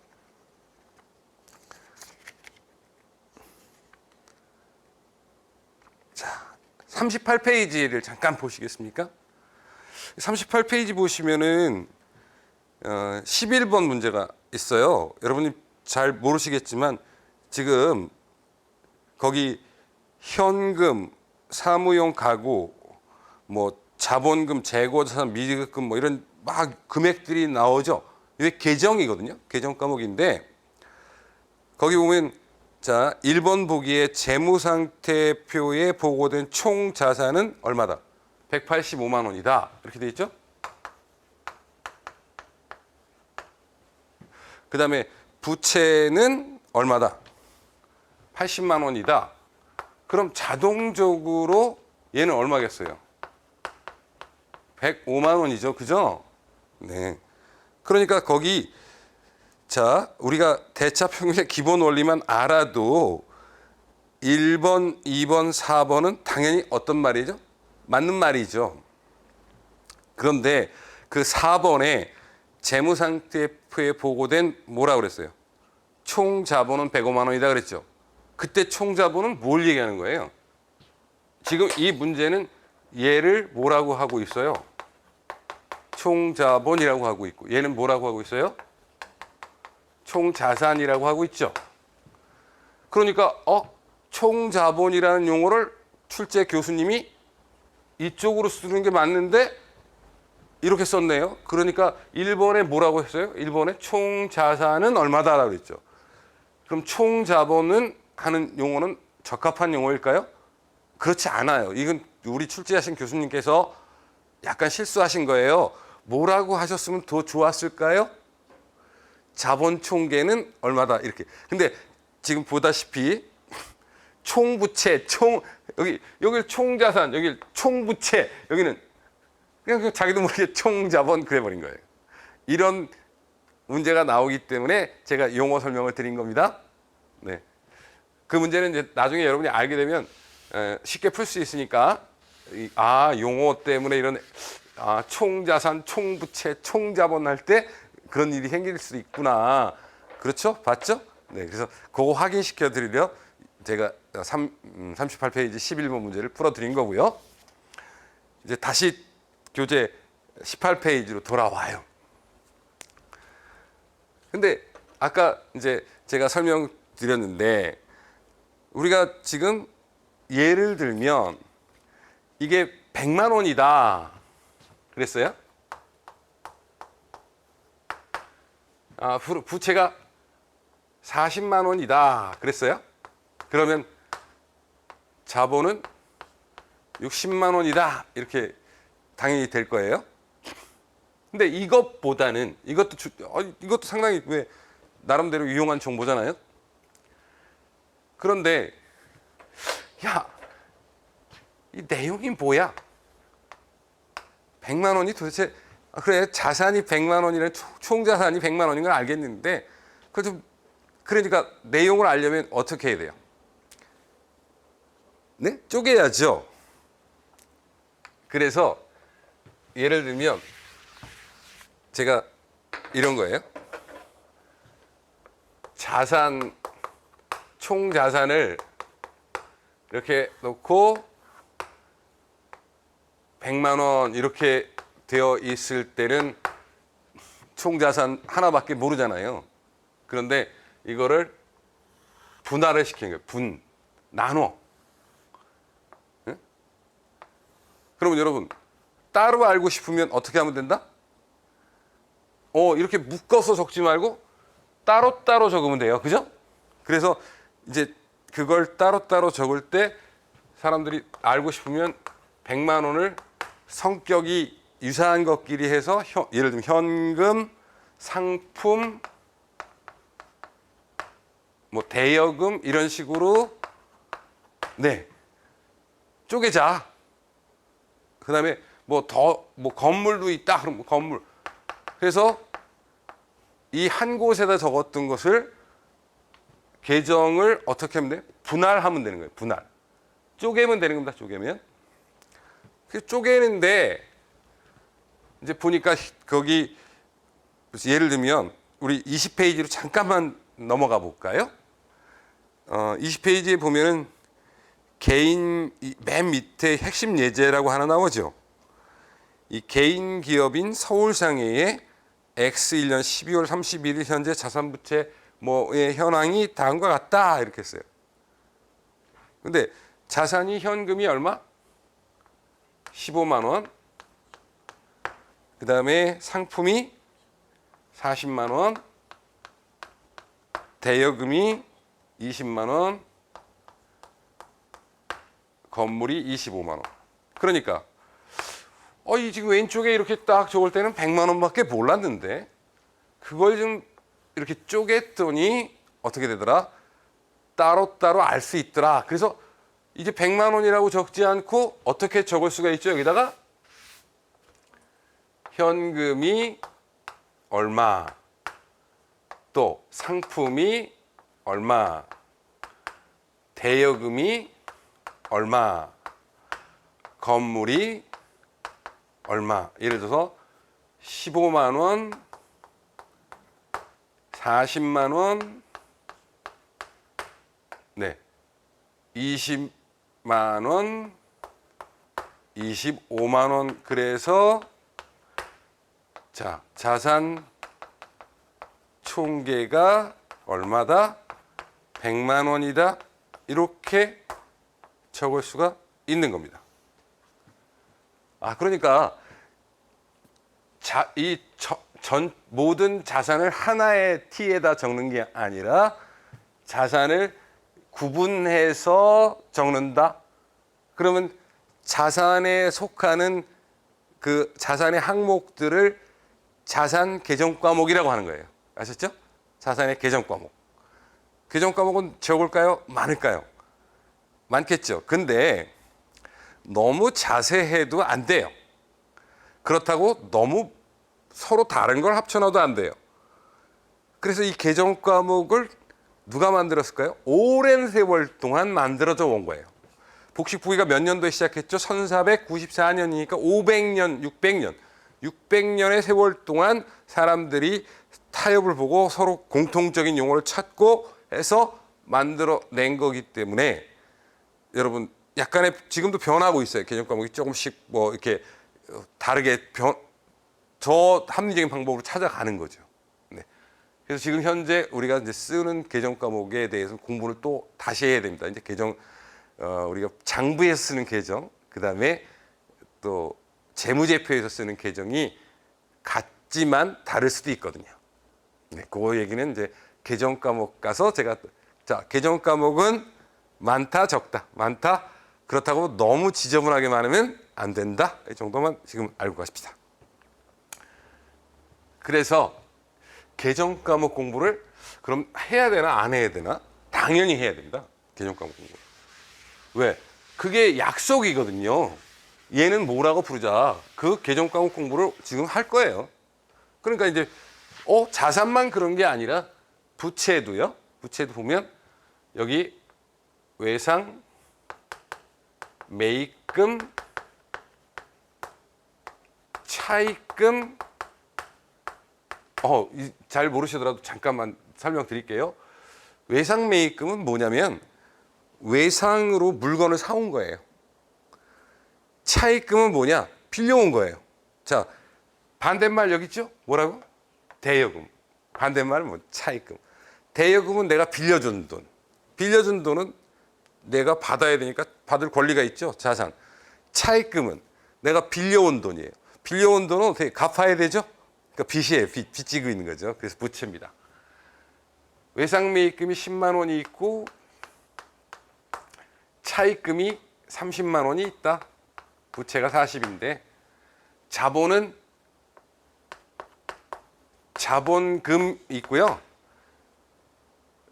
자, 38페이지를 잠깐 보시겠습니까? 38페이지 보시면은 11번 문제가 있어요. 여러분이 잘 모르시겠지만 지금 거기 현금, 사무용 가구, 뭐 자본금, 재고자산, 미지급금 뭐 이런 막 금액들이 나오죠. 이게 계정이거든요. 계정 과목인데 거기 보면 자 1번 보기에 재무상태표에 보고된 총 자산은 얼마다? 185만 원이다. 이렇게 돼 있죠. 그 다음에 부채는 얼마다? 80만 원이다. 그럼 자동적으로 얘는 얼마겠어요? 105만 원이죠. 그죠? 네. 그러니까 거기 자 우리가 대차평균의 기본 원리만 알아도 1번, 2번, 4번은 당연히 어떤 말이죠? 맞는 말이죠. 그런데 그 4번에 재무상태표에 보고된 뭐라고 그랬어요? 총자본은 105만 원이다 그랬죠. 그때 총자본은 뭘 얘기하는 거예요? 지금 이 문제는 얘를 뭐라고 하고 있어요? 총자본이라고 하고 있고 얘는 뭐라고 하고 있어요? 총자산이라고 하고 있죠. 그러니까 총자본이라는 용어를 출제 교수님이 이쪽으로 쓰는 게 맞는데 이렇게 썼네요. 그러니까 1번에 뭐라고 했어요? 1번에 총 자산은 얼마다라고 그랬죠. 그럼 총 자본은 하는 용어는 적합한 용어일까요? 그렇지 않아요. 이건 우리 출제하신 교수님께서 약간 실수하신 거예요. 뭐라고 하셨으면 더 좋았을까요? 자본 총계는 얼마다 이렇게. 근데 지금 보다시피 총부채, 여기 총자산, 여기 총부채, 여기는 그냥 자기도 모르게 총자본 그래버린 거예요. 이런 문제가 나오기 때문에 제가 용어 설명을 드린 겁니다. 네. 그 문제는 이제 나중에 여러분이 알게 되면 쉽게 풀 수 있으니까 용어 때문에 이런 총자산, 총부채, 총자본 할 때 그런 일이 생길 수 있구나. 그렇죠? 봤죠? 네. 그래서 그거 확인시켜 드리려 제가 38페이지 11번 문제를 풀어 드린 거고요. 이제 다시 교재 18페이지로 돌아와요. 근데 아까 이제 제가 설명드렸는데 우리가 지금 예를 들면 이게 100만 원이다 그랬어요? 부채가 40만 원이다 그랬어요? 그러면 자본은 60만 원이다 이렇게 당연히 될 거예요. 근데 이것보다는 이것도 상당히 왜 나름대로 유용한 정보잖아요. 그런데 이 내용이 뭐야? 100만 원이 도대체 그래 자산이 100만 원이라는 총 자산이 100만 원인 걸 알겠는데 그러니까 내용을 알려면 어떻게 해야 돼요? 네? 쪼개야죠. 그래서 예를 들면 제가 이런 거예요. 총 자산을 이렇게 놓고 100만 원 이렇게 되어 있을 때는 총 자산 하나밖에 모르잖아요. 그런데 이거를 분할을 시키는 거예요. 나눠. 네? 그러면 여러분 따로 알고 싶으면 어떻게 하면 된다? 이렇게 묶어서 적지 말고 따로따로 적으면 돼요. 그죠? 그래서 이제 그걸 따로따로 적을 때 사람들이 알고 싶으면 100만 원을 성격이 유사한 것끼리 해서 예를 들면 현금, 상품, 뭐 대여금 이런 식으로 쪼개자. 그다음에 뭐 건물도 있다. 그럼 건물. 그래서 이 한 곳에다 적었던 것을 계정을 어떻게 하면 돼요? 분할하면 되는 거예요. 분할. 쪼개면 되는 겁니다. 쪼개면. 쪼개는데 이제 보니까 거기 예를 들면 우리 20페이지로 잠깐만 넘어가 볼까요? 20페이지에 보면은 개인 맨 밑에 핵심 예제라고 하나 나오죠. 이 개인 기업인 서울상해의 X1년 12월 31일 현재 자산부채 뭐의 현황이 다음과 같다 이렇게 했어요. 근데 자산이 현금이 얼마? 15만 원. 그다음에 상품이 40만 원. 대여금이 20만 원. 건물이 25만 원. 그러니까 이 지금 왼쪽에 이렇게 딱 적을 때는 100만 원밖에 몰랐는데 그걸 좀 이렇게 쪼갰더니 어떻게 되더라? 따로따로 알 수 있더라. 그래서 이제 100만 원이라고 적지 않고 어떻게 적을 수가 있죠? 여기다가 현금이 얼마, 또 상품이 얼마, 대여금이 얼마, 건물이 얼마. 예를 들어서 15만 원, 40만 원, 20만 원, 25만 원. 그래서 자산 총계가 얼마다? 100만 원이다. 이렇게 적을 수가 있는 겁니다. 그러니까 전 모든 자산을 하나의 T에다 적는 게 아니라 자산을 구분해서 적는다. 그러면 자산에 속하는 그 자산의 항목들을 자산 계정 과목이라고 하는 거예요. 아셨죠? 자산의 계정 과목. 계정 과목은 적을까요? 많을까요? 많겠죠. 근데 너무 자세해도 안 돼요. 그렇다고 너무 서로 다른 걸 합쳐놔도 안 돼요. 그래서 이 계정 과목을 누가 만들었을까요? 오랜 세월 동안 만들어져 온 거예요. 복식부기가 몇 년도에 시작했죠? 1494년이니까 500년, 600년. 600년의 세월 동안 사람들이 타협을 보고 서로 공통적인 용어를 찾고 해서 만들어낸 거기 때문에 여러분 약간의 지금도 변하고 있어요. 계정 과목이 조금씩 뭐 이렇게 다르게 더 합리적인 방법으로 찾아가는 거죠. 네. 그래서 지금 현재 우리가 이제 쓰는 계정 과목에 대해서 공부를 또 다시 해야 됩니다. 이제 우리가 장부에서 쓰는 계정, 그 다음에 또 재무제표에서 쓰는 계정이 같지만 다를 수도 있거든요. 네, 그 얘기는 이제 계정 과목 가서 제가 계정 과목은 많다, 적다, 많다. 그렇다고 너무 지저분하게 많으면 안 된다. 이 정도만 지금 알고 가십시다. 그래서 계정 과목 공부를 그럼 해야 되나 안 해야 되나? 당연히 해야 됩니다. 계정 과목 공부. 왜? 그게 약속이거든요. 얘는 뭐라고 부르자. 그 계정 과목 공부를 지금 할 거예요. 그러니까 이제 자산만 그런 게 아니라 부채도요. 부채도 보면 여기 외상, 매입금, 차입금. 잘 모르시더라도 잠깐만 설명드릴게요. 외상 매입금은 뭐냐면 외상으로 물건을 사온 거예요. 차입금은 뭐냐? 빌려온 거예요. 자, 반대말 여기 있죠? 뭐라고? 대여금. 반대말은 뭐? 차입금. 대여금은 내가 빌려준 돈. 빌려준 돈은 내가 받아야 되니까 받을 권리가 있죠. 자산. 차입금은 내가 빌려온 돈이에요. 빌려온 돈은 어떻게 갚아야 되죠? 그러니까 빚이에요. 빚 지고 있는 거죠. 그래서 부채입니다. 외상매입금이 10만 원이 있고 차입금이 30만 원이 있다. 부채가 40인데 자본금 있고요.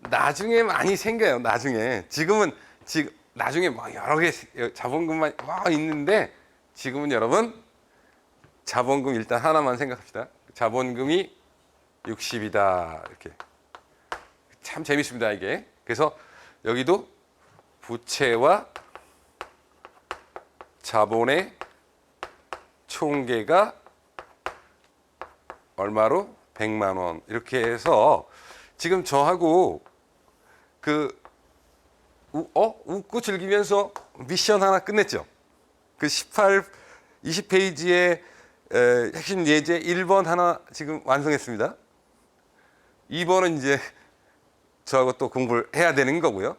나중에 많이 생겨요. 나중에 나중에 막 여러 개 자본금만 막 있는데 지금은 여러분 자본금 일단 하나만 생각합시다. 자본금이 60이다. 이렇게 참 재밌습니다. 이게. 그래서 여기도 부채와 자본의 총계가 얼마로? 100만 원. 이렇게 해서 지금 저하고 웃고 즐기면서 미션 하나 끝냈죠. 그 20페이지의 핵심 예제 1번 하나 지금 완성했습니다. 2번은 이제 저하고 또 공부를 해야 되는 거고요.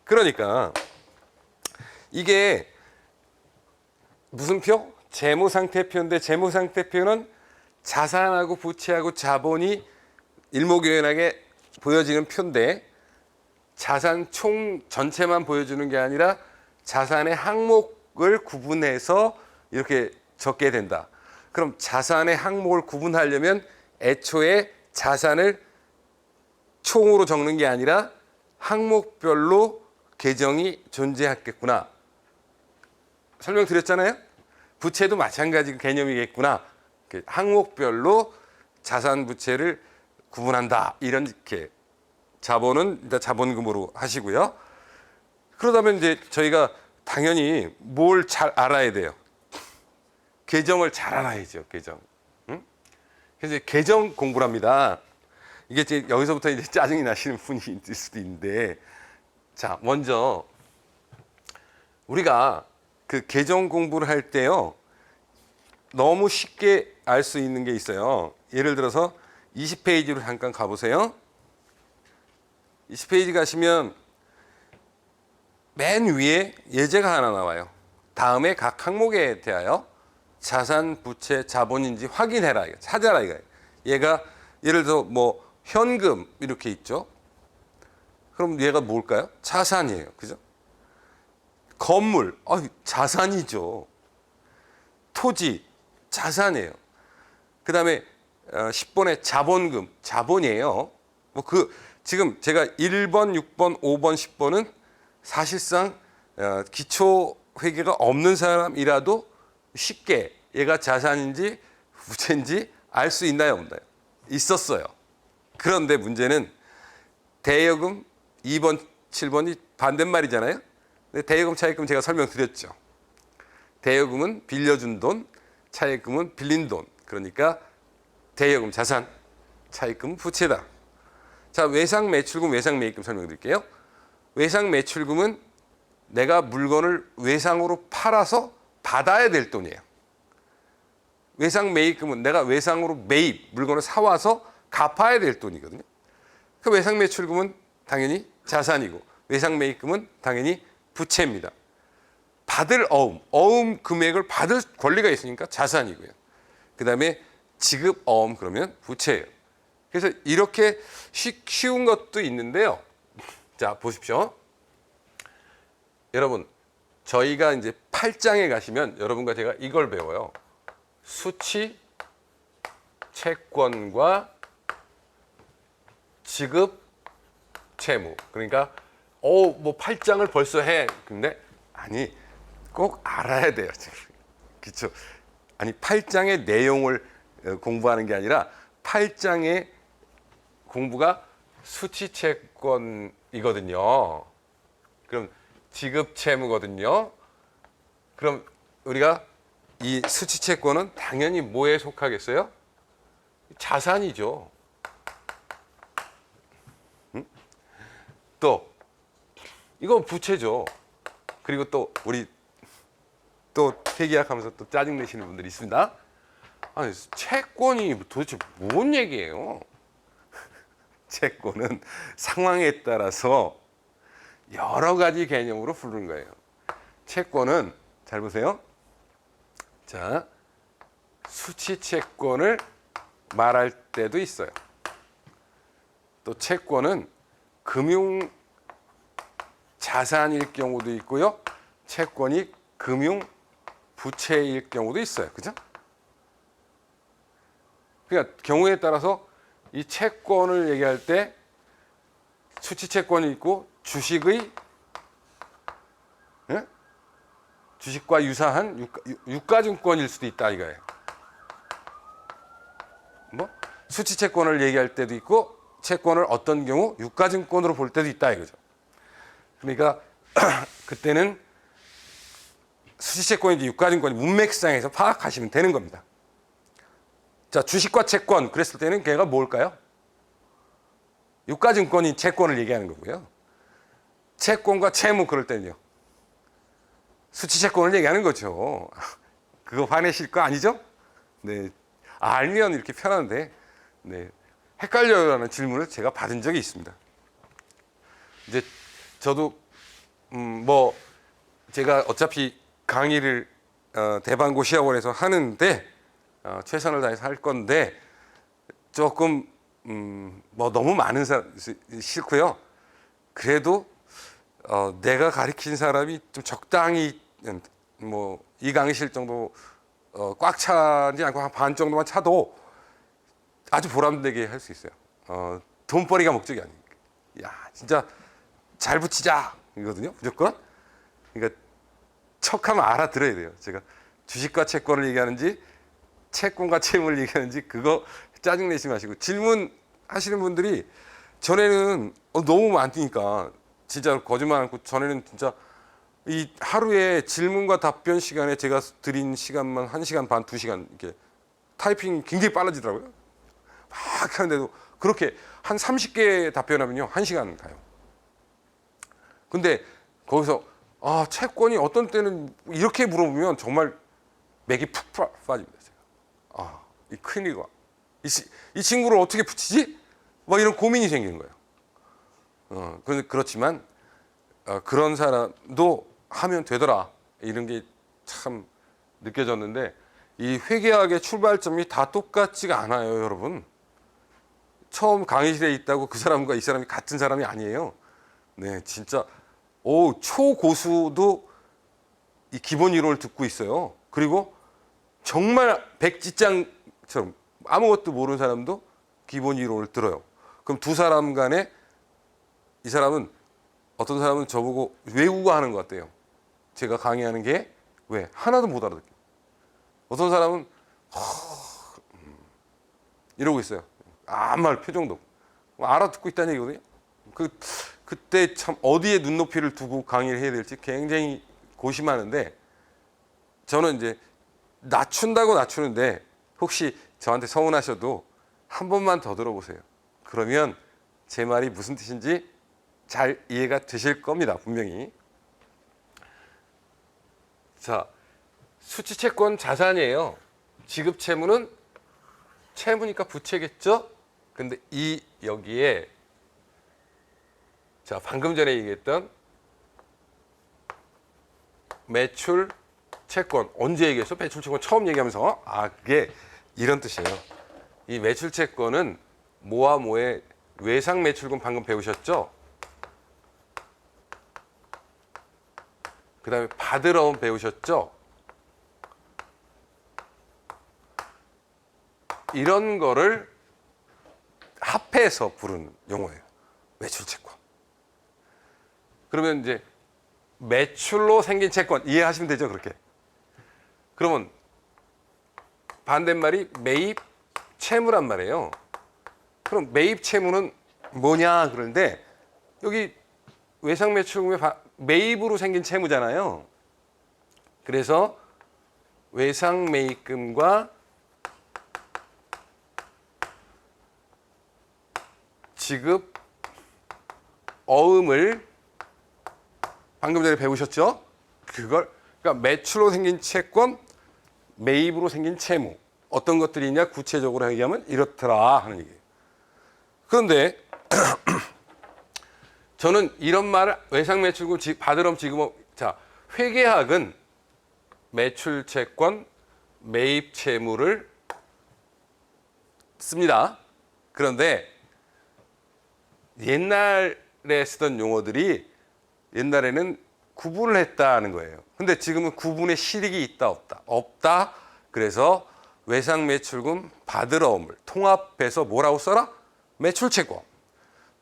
그러니까 이게 무슨 표? 재무상태표인데 재무상태표는 자산하고 부채하고 자본이 일목요연하게 보여지는 표인데 자산 총 전체만 보여주는 게 아니라 자산의 항목을 구분해서 이렇게 적게 된다. 그럼 자산의 항목을 구분하려면 애초에 자산을 총으로 적는 게 아니라 항목별로 계정이 존재하겠구나. 설명드렸잖아요. 부채도 마찬가지 개념이겠구나. 항목별로 자산 부채를 구분한다. 이렇게 자본은 일단 자본금으로 하시고요. 그러다면 이제 저희가 당연히 뭘 잘 알아야 돼요. 계정을 잘 알아야죠. 계정. 응? 그래서 계정 공부를 합니다. 이게 이제 여기서부터 이제 짜증이 나시는 분이 있을 수도 있는데, 자 먼저 우리가 그 계정 공부를 할 때요 너무 쉽게 알 수 있는 게 있어요. 예를 들어서 20페이지로 잠깐 가보세요. 20페이지 가시면 맨 위에 예제가 하나 나와요. 다음에 각 항목에 대하여 자산, 부채, 자본인지 확인해라. 찾아라 이거예요. 얘가 예를 들어 뭐 현금 이렇게 있죠. 그럼 얘가 뭘까요? 자산이에요. 그죠? 건물, 자산이죠. 토지, 자산이에요. 그 다음에 10번에 자본금, 자본이에요. 지금 제가 1번, 6번, 5번, 10번은 사실상 기초 회계가 없는 사람이라도 쉽게 얘가 자산인지 부채인지 알 수 있나요? 없나요? 있었어요. 그런데 문제는 대여금 2번, 7번이 반대말이잖아요. 근데 대여금, 차입금 제가 설명드렸죠. 대여금은 빌려준 돈, 차입금은 빌린 돈. 그러니까 대여금 자산, 차입금 부채다. 자, 외상 매출금, 외상 매입금 설명드릴게요. 외상 매출금은 내가 물건을 외상으로 팔아서 받아야 될 돈이에요. 외상 매입금은 내가 외상으로 매입, 물건을 사와서 갚아야 될 돈이거든요. 그 외상 매출금은 당연히 자산이고 외상 매입금은 당연히 부채입니다. 받을 어음 금액을 받을 권리가 있으니까 자산이고요. 그 다음에 지급 어음 그러면 부채예요. 그래서 이렇게 쉬운 것도 있는데요. 자, 보십시오. 여러분, 저희가 이제 8장에 가시면 여러분과 제가 이걸 배워요. 수치, 채권과 지급, 채무. 그러니까 뭐 8장을 벌써 해. 근데 아니, 꼭 알아야 돼요. 그렇죠? 아니, 8장의 내용을 공부하는 게 아니라 8장의 공부가 수치, 채권이거든요. 그럼 지급, 채무거든요. 그럼 우리가 이 수치, 채권은 당연히 뭐에 속하겠어요? 자산이죠. 또 이건 부채죠. 그리고 또 우리 또 회계학하면서 또 짜증 내시는 분들이 있습니다. 아니, 채권이 도대체 뭔 얘기예요? 채권은 상황에 따라서 여러 가지 개념으로 부르는 거예요. 채권은 잘 보세요. 자, 수치 채권을 말할 때도 있어요. 또 채권은 금융 자산일 경우도 있고요. 채권이 금융 부채일 경우도 있어요. 그죠? 그러니까 경우에 따라서 이 채권을 얘기할 때 수치 채권이 있고 주식의 주식과 유사한 유가증권일 수도 있다 이거예요. 뭐 수치 채권을 얘기할 때도 있고 채권을 어떤 경우 유가증권으로 볼 때도 있다 이거죠. 그러니까 그때는 수치채권인지 유가증권인지 문맥상에서 파악하시면 되는 겁니다. 자, 주식과 채권 그랬을 때는 걔가 뭘까요? 유가증권이 채권을 얘기하는 거고요. 채권과 채무 그럴 때는요. 수치채권을 얘기하는 거죠. 그거 화내실 거 아니죠? 네, 알면 이렇게 편한데 네, 헷갈려요라는 질문을 제가 받은 적이 있습니다. 이제 저도 뭐 제가 어차피 강의를 대방고시학원에서 하는데 최선을 다해서 할 건데 조금 뭐 너무 많은 사람 싫고요. 그래도 내가 가르친 사람이 좀 적당히 뭐 이 강의실 정도 꽉 차지 않고 한 반 정도만 차도 아주 보람되게 할 수 있어요. 돈벌이가 목적이 아니니까. 야, 진짜 잘 붙이자 이거든요. 무조건. 그러니까 척하면 알아들어야 돼요. 제가 주식과 채권을 얘기하는지 채권과 채무를 얘기하는지 그거 짜증내지 마시고 질문하시는 분들이 전에는 너무 많으니까 진짜 거짓말 않고 전에는 진짜 이 하루에 질문과 답변 시간에 제가 드린 시간만 1시간 반, 2시간 이렇게 타이핑 굉장히 빨라지더라고요. 막 하는데도 그렇게 한 30개 답변하면요 1시간 가요. 근데 거기서 채권이 어떤 때는 이렇게 물어보면 정말 맥이 푹 빠집니다. 제가. 이 큰일이가. 이 친구를 어떻게 붙이지? 막 이런 고민이 생기는 거예요. 그렇지만 그런 사람도 하면 되더라. 이런 게 참 느껴졌는데 이 회계학의 출발점이 다 똑같지가 않아요, 여러분. 처음 강의실에 있다고 그 사람과 이 사람이 같은 사람이 아니에요. 네, 진짜 초고수도 이 기본 이론을 듣고 있어요. 그리고 정말 백지장처럼 아무것도 모르는 사람도 기본 이론을 들어요. 그럼 두 사람 간에 이 사람은 어떤 사람은 저보고 외국어 하는 것 같대요. 제가 강의하는 게 왜? 하나도 못 알아듣게. 어떤 사람은 이러고 있어요. 아무 말 표정도 없고. 알아듣고 있다는 얘기거든요. 그때 참 어디에 눈높이를 두고 강의를 해야 될지 굉장히 고심하는데 저는 이제 낮춘다고 낮추는데 혹시 저한테 서운하셔도 한 번만 더 들어보세요. 그러면 제 말이 무슨 뜻인지 잘 이해가 되실 겁니다. 분명히. 자, 수취채권 자산이에요. 지급채무는 채무니까 부채겠죠? 근데 여기에 자, 방금 전에 얘기했던 매출 채권 언제 얘기했어? 매출 채권 처음 얘기하면서 그게 이런 뜻이에요. 이 매출 채권은 뭐와 뭐의 외상 매출금 방금 배우셨죠? 그다음에 받으러온 배우셨죠? 이런 거를 합해서 부르는 용어예요. 매출 채권. 그러면 이제 매출로 생긴 채권 이해하시면 되죠, 그렇게. 그러면 반대말이 매입 채무란 말이에요. 그럼 매입 채무는 뭐냐 그러는데 여기 외상 매출금의 매입으로 생긴 채무잖아요. 그래서 외상 매입금과 지급 어음을 방금 전에 배우셨죠? 그러니까 매출로 생긴 채권, 매입으로 생긴 채무. 어떤 것들이 있냐? 구체적으로 얘기하면 이렇더라 하는 얘기예요. 그런데 저는 이런 말을 외상 매출금 받으럼 지급 자, 회계학은 매출 채권, 매입 채무를 씁니다. 그런데 옛날에 쓰던 용어들이 옛날에는 구분을 했다는 거예요. 근데 지금은 구분의 실익이 있다 없다? 없다. 그래서 외상 매출금 받으러옴을 통합해서 뭐라고 써라? 매출채권.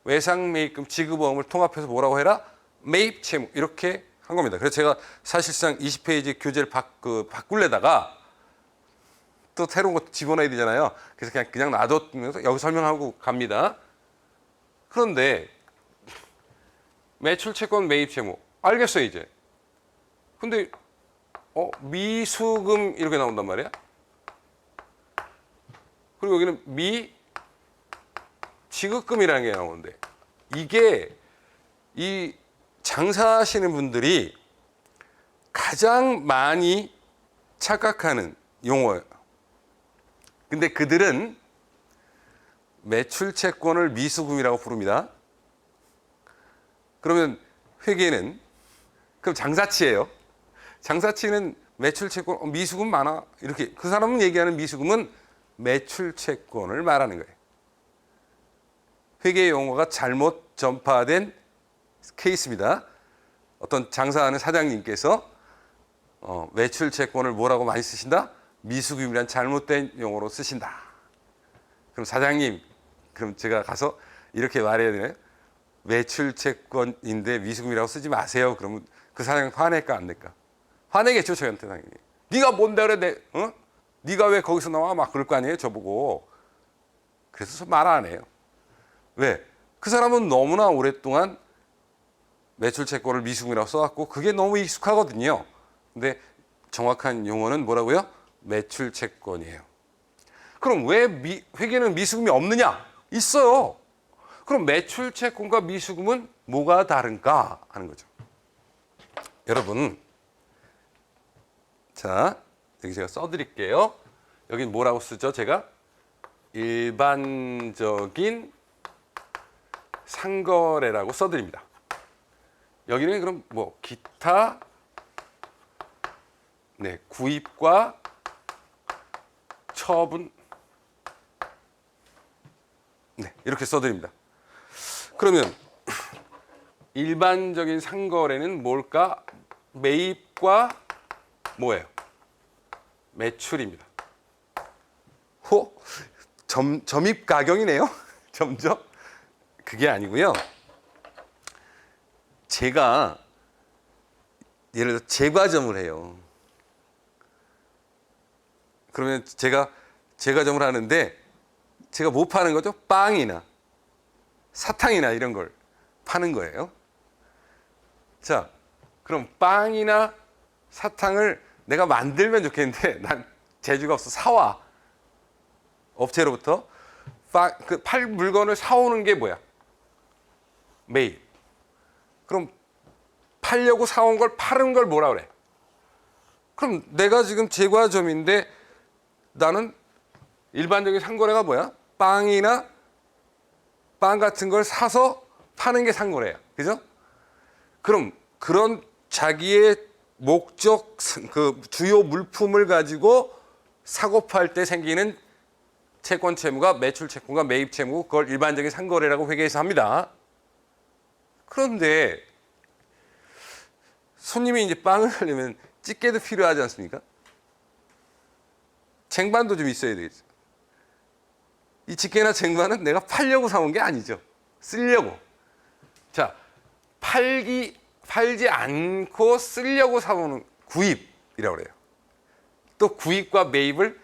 외상 매입금 지급어음을 통합해서 뭐라고 해라? 매입 채무. 이렇게 한 겁니다. 그래서 제가 사실상 20페이지 교재를 바꾸려다가 또 새로운 거 집어넣어야 되잖아요. 그래서 그냥 놔두면서 여기 설명하고 갑니다. 그런데 매출 채권 매입 채무 알겠어요 이제. 근데 미수금 이렇게 나온단 말이야. 그리고 여기는 지급금이라는 게 나오는데 이게 이 장사하시는 분들이 가장 많이 착각하는 용어예요. 근데 그들은 매출 채권을 미수금이라고 부릅니다. 그러면 회계는 그럼 장사치예요. 장사치는 매출 채권 미수금 많아 이렇게 그 사람은 얘기하는 미수금은 매출 채권을 말하는 거예요. 회계 용어가 잘못 전파된 케이스입니다. 어떤 장사하는 사장님께서 매출 채권을 뭐라고 많이 쓰신다? 미수금이란 잘못된 용어로 쓰신다. 그럼 사장님, 그럼 제가 가서 이렇게 말해야 되나요? 매출 채권인데 미수금이라고 쓰지 마세요. 그러면 그 사장님 화낼까 안 낼까? 화내겠죠, 저한테 당연히. 네가 뭔데 그래? 네가 왜 거기서 나와? 막 그럴 거 아니에요, 저보고. 그래서 말 안 해요. 왜? 그 사람은 너무나 오랫동안 매출 채권을 미수금이라고 써갖고 그게 너무 익숙하거든요. 근데 정확한 용어는 뭐라고요? 매출 채권이에요. 그럼 왜 회계는 미수금이 없느냐? 있어요. 그럼 매출 채권과 미수금은 뭐가 다른가 하는 거죠. 여러분, 자 여기 제가 써드릴게요. 여기 뭐라고 쓰죠? 제가 일반적인 상거래라고 써드립니다. 여기는 그럼 뭐 기타 구입과 처분. 네, 이렇게 써드립니다. 그러면 일반적인 상거래는 뭘까? 매입과 뭐예요? 매출입니다. 점입 가격이네요. 점점. 그게 아니고요. 제가 예를 들어 제과점을 해요. 그러면 제가 제과점을 하는데 제가 뭐 파는 거죠? 빵이나 사탕이나 이런 걸 파는 거예요. 자, 그럼 빵이나 사탕을 내가 만들면 좋겠는데 난 재주가 없어. 사와. 업체로부터 팔 물건을 사오는 게 뭐야? 매입. 그럼 팔려고 사온 걸 파는 걸 뭐라 그래? 그럼 내가 지금 제과점인데 나는 일반적인 상거래가 뭐야? 빵이나 빵 같은 걸 사서 파는 게 상거래야. 그죠? 그럼 그런 자기의 목적, 그 주요 물품을 가지고 사고 팔 때 생기는 채권 채무가 매출 채권과 매입 채무, 그걸 일반적인 상거래라고 회계에서 합니다. 그런데 손님이 이제 빵을 사려면 집게도 필요하지 않습니까? 쟁반도 좀 있어야 되겠죠. 이 집게나 쟁반은 내가 팔려고 사온 게 아니죠. 쓰려고. 자, 팔지 않고 쓰려고 사오는 구입이라고 그래요. 또 구입과 매입을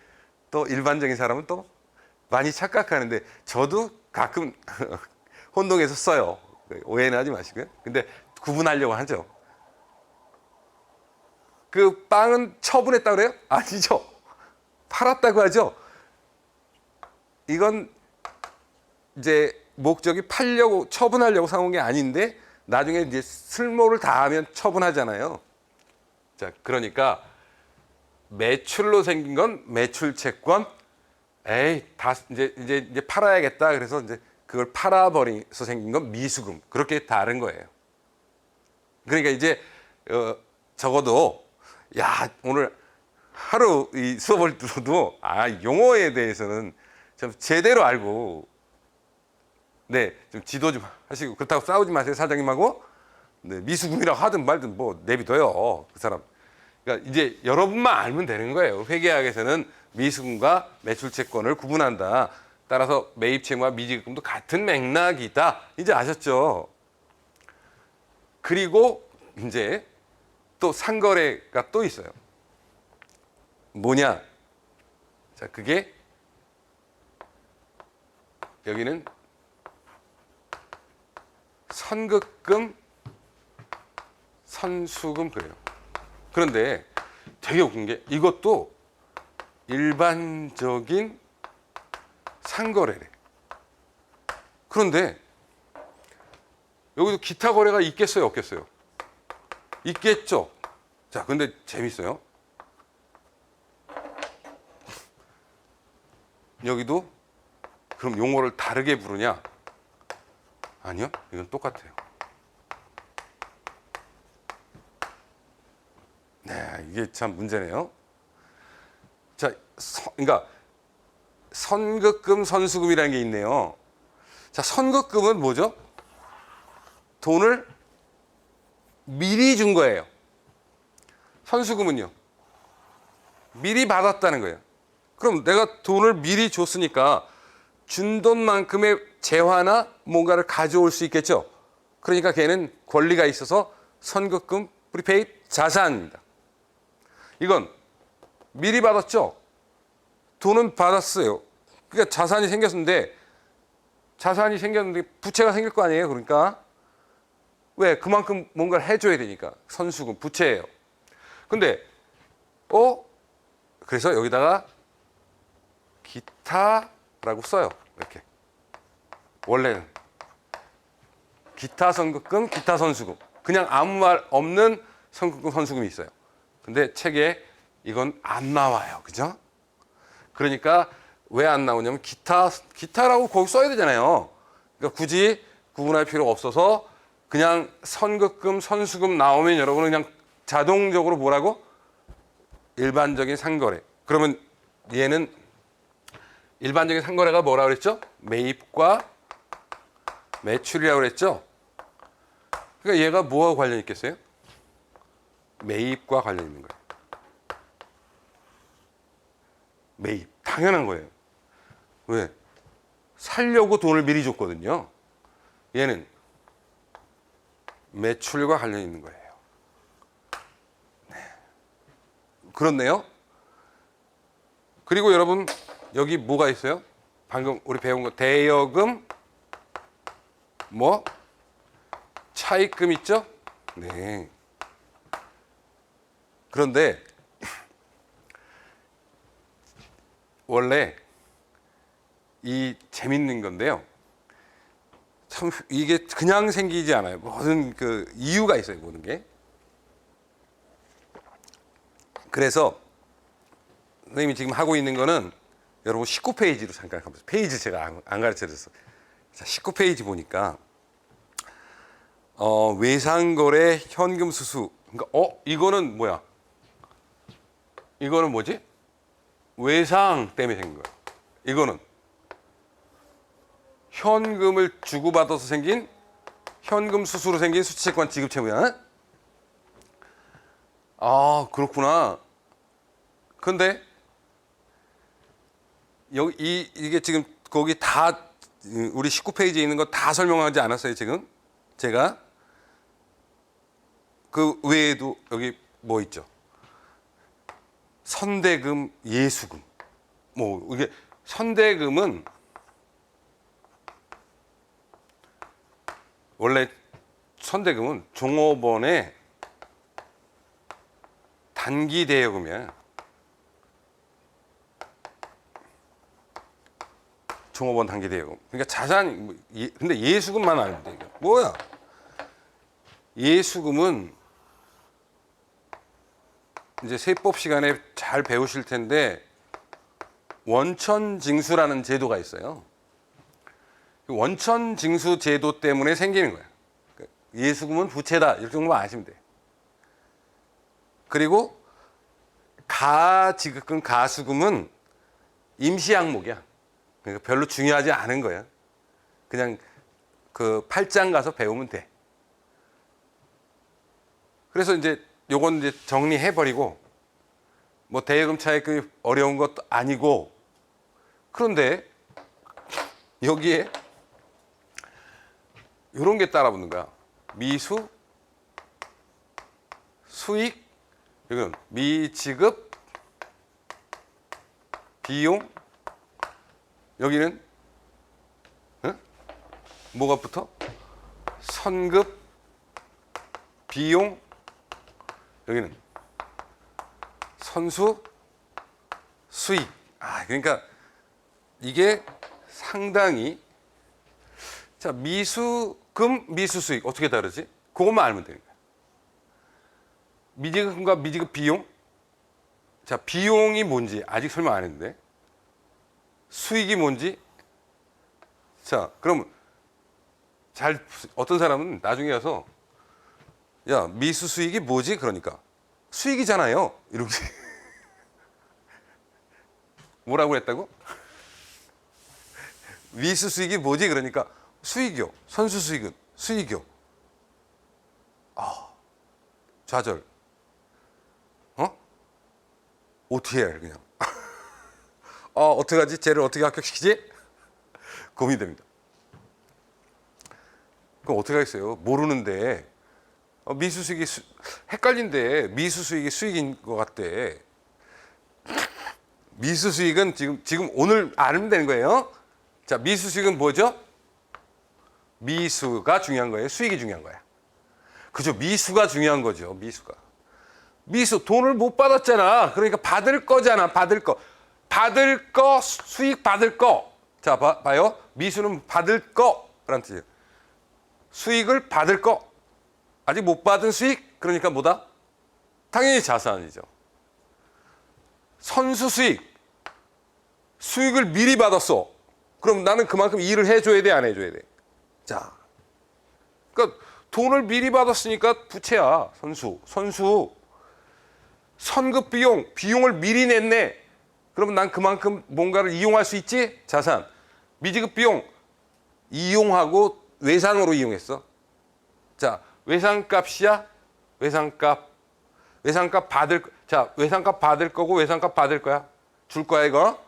또 일반적인 사람은 또 많이 착각하는데 저도 가끔 혼동해서 써요. 오해는 하지 마시고요. 근데 구분하려고 하죠. 그 빵은 처분했다고 그래요? 아니죠. 팔았다고 하죠. 이건 이제 목적이 팔려고 처분하려고 사온 게 아닌데 나중에 이제 쓸모를 다하면 처분하잖아요. 자, 그러니까 매출로 생긴 건 매출 채권. 에이, 다 이제 팔아야겠다. 그래서 이제 그걸 팔아버려서 생긴 건 미수금. 그렇게 다른 거예요. 그러니까 이제 적어도 야, 오늘 하루 이 수업을 들어도 용어에 대해서는 좀 제대로 알고 네, 좀 지도 좀 하시고 그렇다고 싸우지 마세요, 사장님하고. 네, 미수금이라고 하든 말든 뭐 내비둬요, 그 사람. 그러니까 이제 여러분만 알면 되는 거예요. 회계학에서는 미수금과 매출채권을 구분한다. 따라서 매입채무와 미지급금도 같은 맥락이다. 이제 아셨죠? 그리고 이제 또 상거래가 또 있어요. 뭐냐? 자, 그게 여기는 선급금, 선수금 그래요. 그런데 되게 웃긴 게 이것도 일반적인 상거래래. 그런데 여기도 기타 거래가 있겠어요, 없겠어요? 있겠죠. 자, 근데 재밌어요. 여기도 그럼 용어를 다르게 부르냐? 아니요, 이건 똑같아요. 네, 이게 참 문제네요. 자, 그러니까 선급금, 선수금이라는 게 있네요. 자, 선급금은 뭐죠? 돈을 미리 준 거예요. 선수금은요? 미리 받았다는 거예요. 그럼 내가 돈을 미리 줬으니까 준 돈만큼의 재화나 뭔가를 가져올 수 있겠죠. 그러니까 걔는 권리가 있어서 선급금, 프리페이드, 자산입니다. 이건 미리 받았죠. 돈은 받았어요. 그러니까 자산이 생겼는데 부채가 생길 거 아니에요. 그러니까 왜? 그만큼 뭔가를 해줘야 되니까. 선수금, 부채예요. 근데 그래서 여기다가 기타라고 써요. 이렇게. 원래는 기타 선급금, 기타 선수금. 그냥 아무 말 없는 선급금, 선수금이 있어요. 근데 책에 이건 안 나와요. 그죠? 그러니까 왜 안 나오냐면 기타라고 거기 써야 되잖아요. 그러니까 굳이 구분할 필요가 없어서 그냥 선급금, 선수금 나오면 여러분은 그냥 자동적으로 뭐라고? 일반적인 상거래. 그러면 얘는 일반적인 상거래가 뭐라고 그랬죠? 매입과 매출이라고 그랬죠? 그러니까 얘가 뭐하고 관련 있겠어요? 매입과 관련 있는 거예요. 매입. 당연한 거예요. 왜? 살려고 돈을 미리 줬거든요. 얘는 매출과 관련 있는 거예요. 네. 그렇네요. 그리고 여러분 여기 뭐가 있어요? 방금 우리 배운 거 대여금 뭐 차입금 있죠? 네. 그런데 원래 이 재밌는 건데요. 참 이게 그냥 생기지 않아요. 모든 그 이유가 있어요, 모든 게. 그래서 선생님이 지금 하고 있는 거는 여러분 19페이지로 잠깐 가보세요. 페이지 제가 안 가르쳐드렸어요. 자, 19페이지 보니까 외상거래 현금 수수. 그러니까 이거는 뭐야? 이거는 뭐지? 외상 때문에 생긴 거야. 이거는 현금을 주고받아서 생긴 현금 수수로 생긴 수취채권 지급 채무야. 아, 그렇구나. 근데 여기 이게 지금 거기 다 우리 19페이지에 있는 거 다 설명하지 않았어요, 지금? 제가 그 외에도 여기 뭐 있죠? 선대금, 예수금. 뭐 이게 선대금은 원래 선대금은 종업원의 단기 대여금이야. 종업원 단기 대여금. 그러니까 자산, 근데 예수금만 알면 돼. 뭐야? 예수금은 이제 세법 시간에 잘 배우실 텐데 원천징수라는 제도가 있어요. 원천징수 제도 때문에 생기는 거예요. 예수금은 부채다. 이렇게 정도만 아시면 돼요. 그리고 가지급금, 가수금은 임시 항목이야. 그러니까 별로 중요하지 않은 거예요. 그냥 그 8장 가서 배우면 돼. 그래서 이제 요건 이제 정리해버리고 뭐 대여금 차익금이 어려운 것도 아니고 그런데 여기에 이런 게 따라붙는 거야. 미수, 수익, 이건 미지급, 비용, 여기는 뭐가 붙어? 선급, 비용, 여기는 선수, 수익. 그러니까 이게 상당히 자 미수금, 미수수익 어떻게 다르지? 그것만 알면 되는 거야. 미지급금과 미지급 비용. 자 비용이 뭔지 아직 설명 안 했는데 수익이 뭔지. 자 그럼 잘 어떤 사람은 나중에 와서 야 미수수익이 뭐지? 그러니까 수익이잖아요. 이렇게 뭐라고 했다고? 미수수익이 뭐지? 그러니까 수익이요. 선수수익은 수익이요. 좌절. 어떻게 해야 해 그냥. 어떡하지? 쟤를 어떻게 합격시키지? 고민됩니다. 그럼 어떻게 하겠어요? 모르는데 미수수익이 헷갈린데 미수수익이 수익인 것 같대. 미수수익은 지금 오늘 알면 되는 거예요. 자, 미수수익은 뭐죠? 미수가 중요한 거예요. 수익이 중요한 거야. 그죠? 미수가 중요한 거죠. 미수가. 미수 돈을 못 받았잖아. 그러니까 받을 거잖아. 받을 거. 받을 거 수익 받을 거. 자, 봐요. 미수는 받을 거라는 뜻이에요. 수익을 받을 거. 아직 못 받은 수익? 그러니까 뭐다? 당연히 자산이죠. 선수 수익. 수익을 미리 받았어. 그럼 나는 그만큼 일을 해줘야 돼, 안 해줘야 돼? 자. 그러니까 돈을 미리 받았으니까 부채야. 선수. 선급 비용. 비용을 미리 냈네. 그러면 난 그만큼 뭔가를 이용할 수 있지? 자산. 미지급 비용 이용하고 외상으로 이용했어. 자, 외상값이야? 외상값. 외상값 받을, 자, 외상값 받을 거고 외상값 받을 거야. 줄 거야, 이거.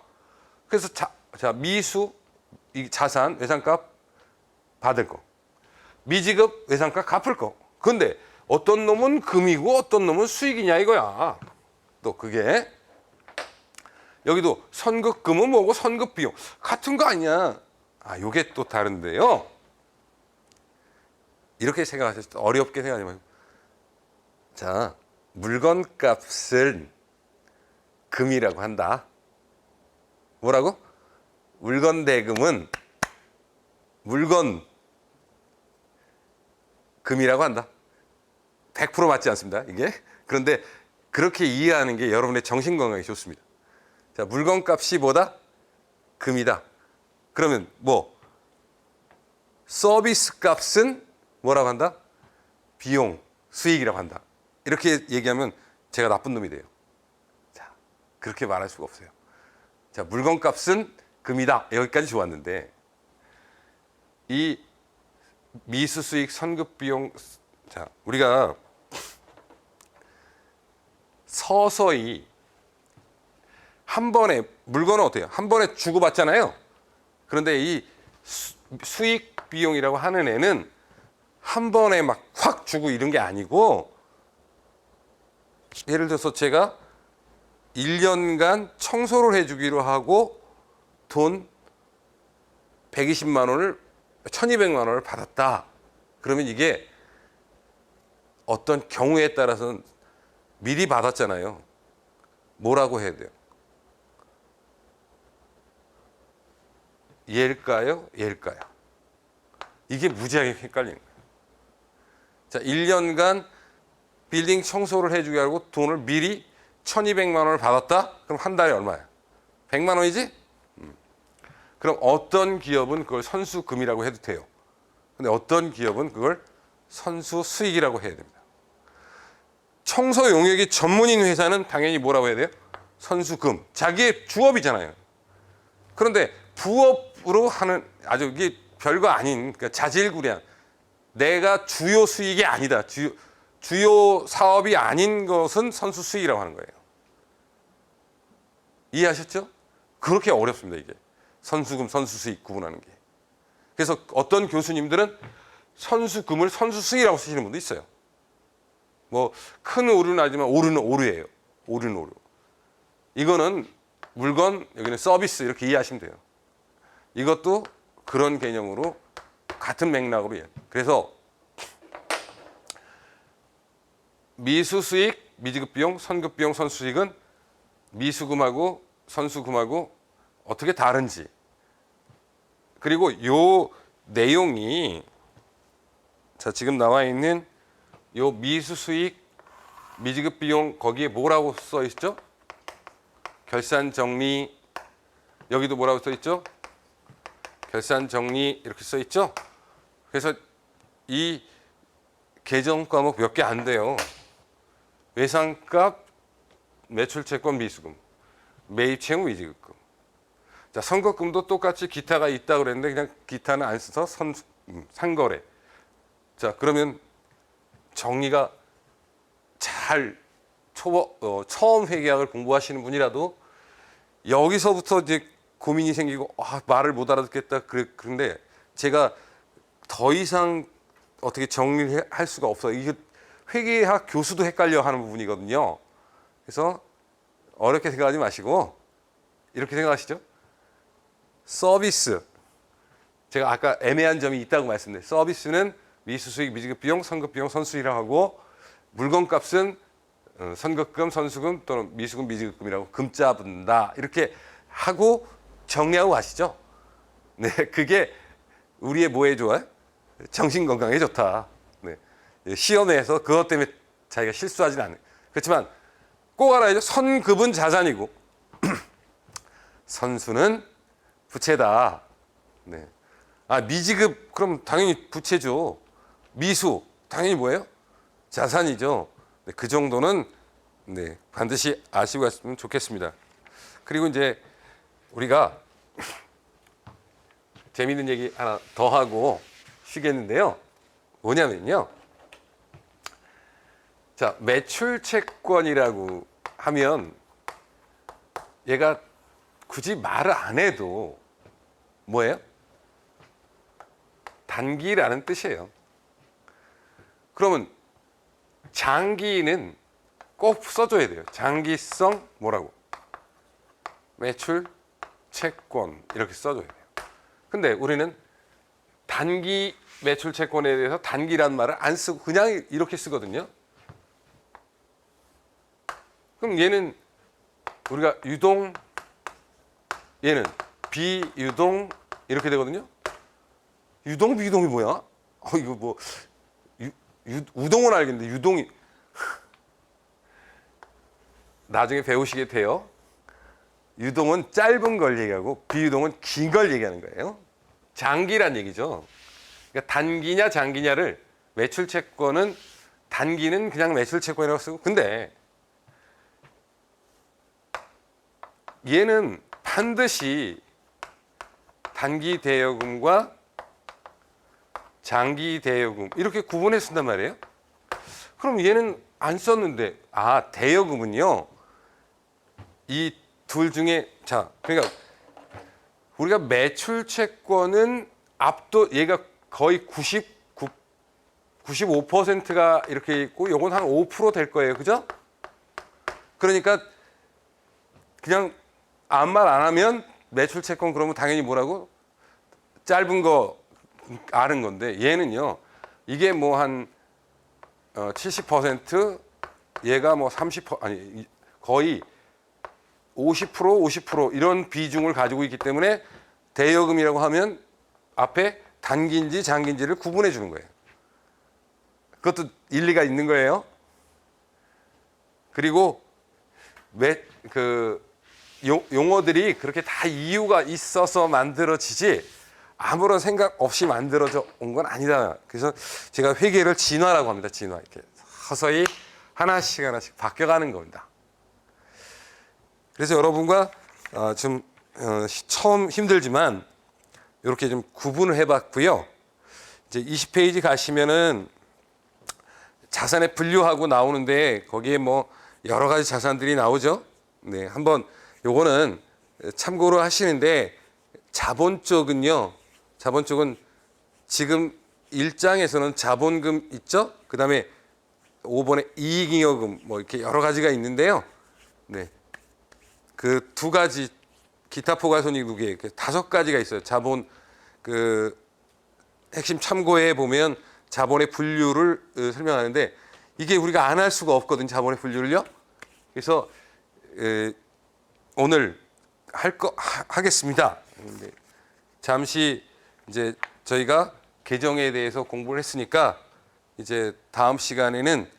그래서 자, 미수, 이 자산, 외상값 받을 거. 미지급, 외상값 갚을 거. 근데 어떤 놈은 금이고 어떤 놈은 수익이냐 이거야. 또 그게 여기도 선급금은 뭐고 선급비용 같은 거 아니야. 아, 요게 또 다른데요. 이렇게 생각하셨죠. 어렵게 생각하지 말고. 자, 물건값을 금이라고 한다. 뭐라고? 물건 대금은 물건 금이라고 한다. 100% 맞지 않습니다, 이게. 그런데 그렇게 이해하는 게 여러분의 정신 건강에 좋습니다. 자, 물건값이 뭐다? 금이다. 그러면 뭐 서비스 값은 뭐라고 한다? 비용, 수익이라고 한다. 이렇게 얘기하면 제가 나쁜 놈이 돼요. 자, 그렇게 말할 수가 없어요. 자, 물건값은 금이다. 여기까지 좋았는데 이 미수 수익 선급 비용, 자, 우리가 서서히 한 번에 물건은 어때요? 한 번에 주고받잖아요. 그런데 이 수익 비용이라고 하는 애는 한 번에 막 확 주고 이런 게 아니고, 예를 들어서 제가 1년간 청소를 해주기로 하고 돈 120만 원을 1200만 원을 받았다. 그러면 이게 어떤 경우에 따라서는 미리 받았잖아요. 뭐라고 해야 돼요? 얘일까요? 얘일까요? 이게 무지하게 헷갈리는 거예요. 자, 1년간 빌딩 청소를 해주게 하고 돈을 미리 1200만 원을 받았다? 그럼 한 달에 얼마야? 100만 원이지? 그럼 어떤 기업은 그걸 선수금이라고 해도 돼요. 근데 어떤 기업은 그걸 선수 수익이라고 해야 됩니다. 청소 용역이 전문인 회사는 당연히 뭐라고 해야 돼요? 선수금. 자기의 주업이잖아요. 그런데 부업으로 하는 아주 이게 별거 아닌, 그러니까 자질구레한, 내가 주요 수익이 아니다. 주요 사업이 아닌 것은 선수 수익이라고 하는 거예요. 이해하셨죠? 그렇게 어렵습니다, 이게. 선수금, 선수 수익 구분하는 게. 그래서 어떤 교수님들은 선수금을 선수 수익이라고 쓰시는 분도 있어요. 뭐 큰 오류는 아니지만 오류는 오류예요. 오류는 오류. 이거는 물건, 여기는 서비스 이렇게 이해하시면 돼요. 이것도 그런 개념으로 같은 맥락으로 이해해요. 그래서 미수 수익, 미지급 비용, 선급 비용, 선수익은 미수금하고 선수금하고 어떻게 다른지, 그리고 요 내용이, 자, 지금 나와 있는 요 미수 수익, 미지급 비용, 거기에 뭐라고 써 있죠? 결산 정리. 여기도 뭐라고 써 있죠? 결산 정리 이렇게 써 있죠? 그래서 이 계정 과목 몇 개 안 돼요. 외상값, 매출채권 미수금, 매입채무 미지급금. 자, 선거금도 똑같이 기타가 있다 그랬는데 그냥 기타는 안 써서 상거래. 자, 그러면 정리가 잘 처음 회계학을 공부하시는 분이라도 여기서부터 이제 고민이 생기고 말을 못 알아듣겠다. 그런데 제가 더 이상 어떻게 정리를 할 수가 없어요. 이게 회계학 교수도 헷갈려 하는 부분이거든요. 그래서 어렵게 생각하지 마시고 이렇게 생각하시죠. 서비스. 제가 아까 애매한 점이 있다고 말씀드렸어요. 서비스는 미수수익, 미지급 비용, 선급 비용, 선수익이라고 하고, 물건값은 선급금, 선수금 또는 미수금, 미지급금이라고 금자 분다. 이렇게 하고 정리하고 가시죠. 네, 그게 우리의 뭐에 좋아요? 정신 건강에 좋다. 네. 시험에서 그것 때문에 자기가 실수하지는 않아요. 그렇지만 꼭 알아야죠. 선급은 자산이고 선수는 부채다. 네. 아, 미지급 그럼 당연히 부채죠. 미수 당연히 뭐예요? 자산이죠. 네, 그 정도는 네, 반드시 아시고 갔으면 좋겠습니다. 그리고 이제 우리가 재미있는 얘기 하나 더 하고 쉬겠는데요. 뭐냐면요. 자, 매출 채권이라고 하면 얘가 굳이 말을 안 해도 뭐예요? 단기라는 뜻이에요. 그러면 장기는 꼭 써줘야 돼요. 장기성 뭐라고? 매출 채권 이렇게 써줘야 돼요. 근데 우리는 단기 매출 채권에 대해서 단기란 말을 안 쓰고 그냥 이렇게 쓰거든요. 그럼 얘는 우리가 유동, 얘는 비유동 이렇게 되거든요. 유동, 비유동이 뭐야? 이거 뭐 우동은 알겠는데 유동이 나중에 배우시게 돼요. 유동은 짧은 걸 얘기하고 비유동은 긴 걸 얘기하는 거예요. 장기란 얘기죠. 그러니까 단기냐 장기냐를 매출 채권은 단기는 그냥 매출 채권이라고 쓰고 근데 얘는 반드시 단기 대여금과 장기 대여금 이렇게 구분해 쓴단 말이에요. 그럼 얘는 안 썼는데 대여금은요. 이 둘 중에 자 그러니까 우리가 매출 채권은 얘가 거의 95%가 이렇게 있고 요건 한 5% 될 거예요. 그죠? 그러니까 그냥 아무 말 안 하면 매출 채권 그러면 당연히 뭐라고? 짧은 거 아는 건데 얘는요. 이게 뭐 한 70% 얘가 뭐 30% 아니 거의 50% 이런 비중을 가지고 있기 때문에 대여금이라고 하면 앞에 단기인지 장기인지를 구분해 주는 거예요. 그것도 일리가 있는 거예요. 그리고 용어들이 그렇게 다 이유가 있어서 만들어지지 아무런 생각 없이 만들어져 온 건 아니다. 그래서 제가 회계를 진화라고 합니다. 진화. 이렇게 서서히 하나씩 바뀌어가는 겁니다. 그래서 여러분과 좀 처음 힘들지만 이렇게 좀 구분을 해봤고요. 이제 20페이지 가시면은 자산의 분류하고 나오는데 거기에 뭐 여러 가지 자산들이 나오죠. 네, 한번 요거는 참고로 하시는데 자본 쪽은 지금 1장에서는 자본금 있죠. 그다음에 5번에 이익잉여금 뭐 이렇게 여러 가지가 있는데요. 네. 그 두 가지 기타 포괄손익 누계 5가지가 있어요. 자본 핵심 참고에 보면 자본의 분류를 설명하는데 이게 우리가 안 할 수가 없거든요. 자본의 분류를요. 그래서 오늘 하겠습니다. 잠시 이제 저희가 계정에 대해서 공부를 했으니까 이제 다음 시간에는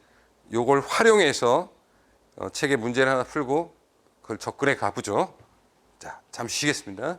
요걸 활용해서 책의 문제를 하나 풀고 그걸 접근해 가보죠. 자, 잠시 쉬겠습니다.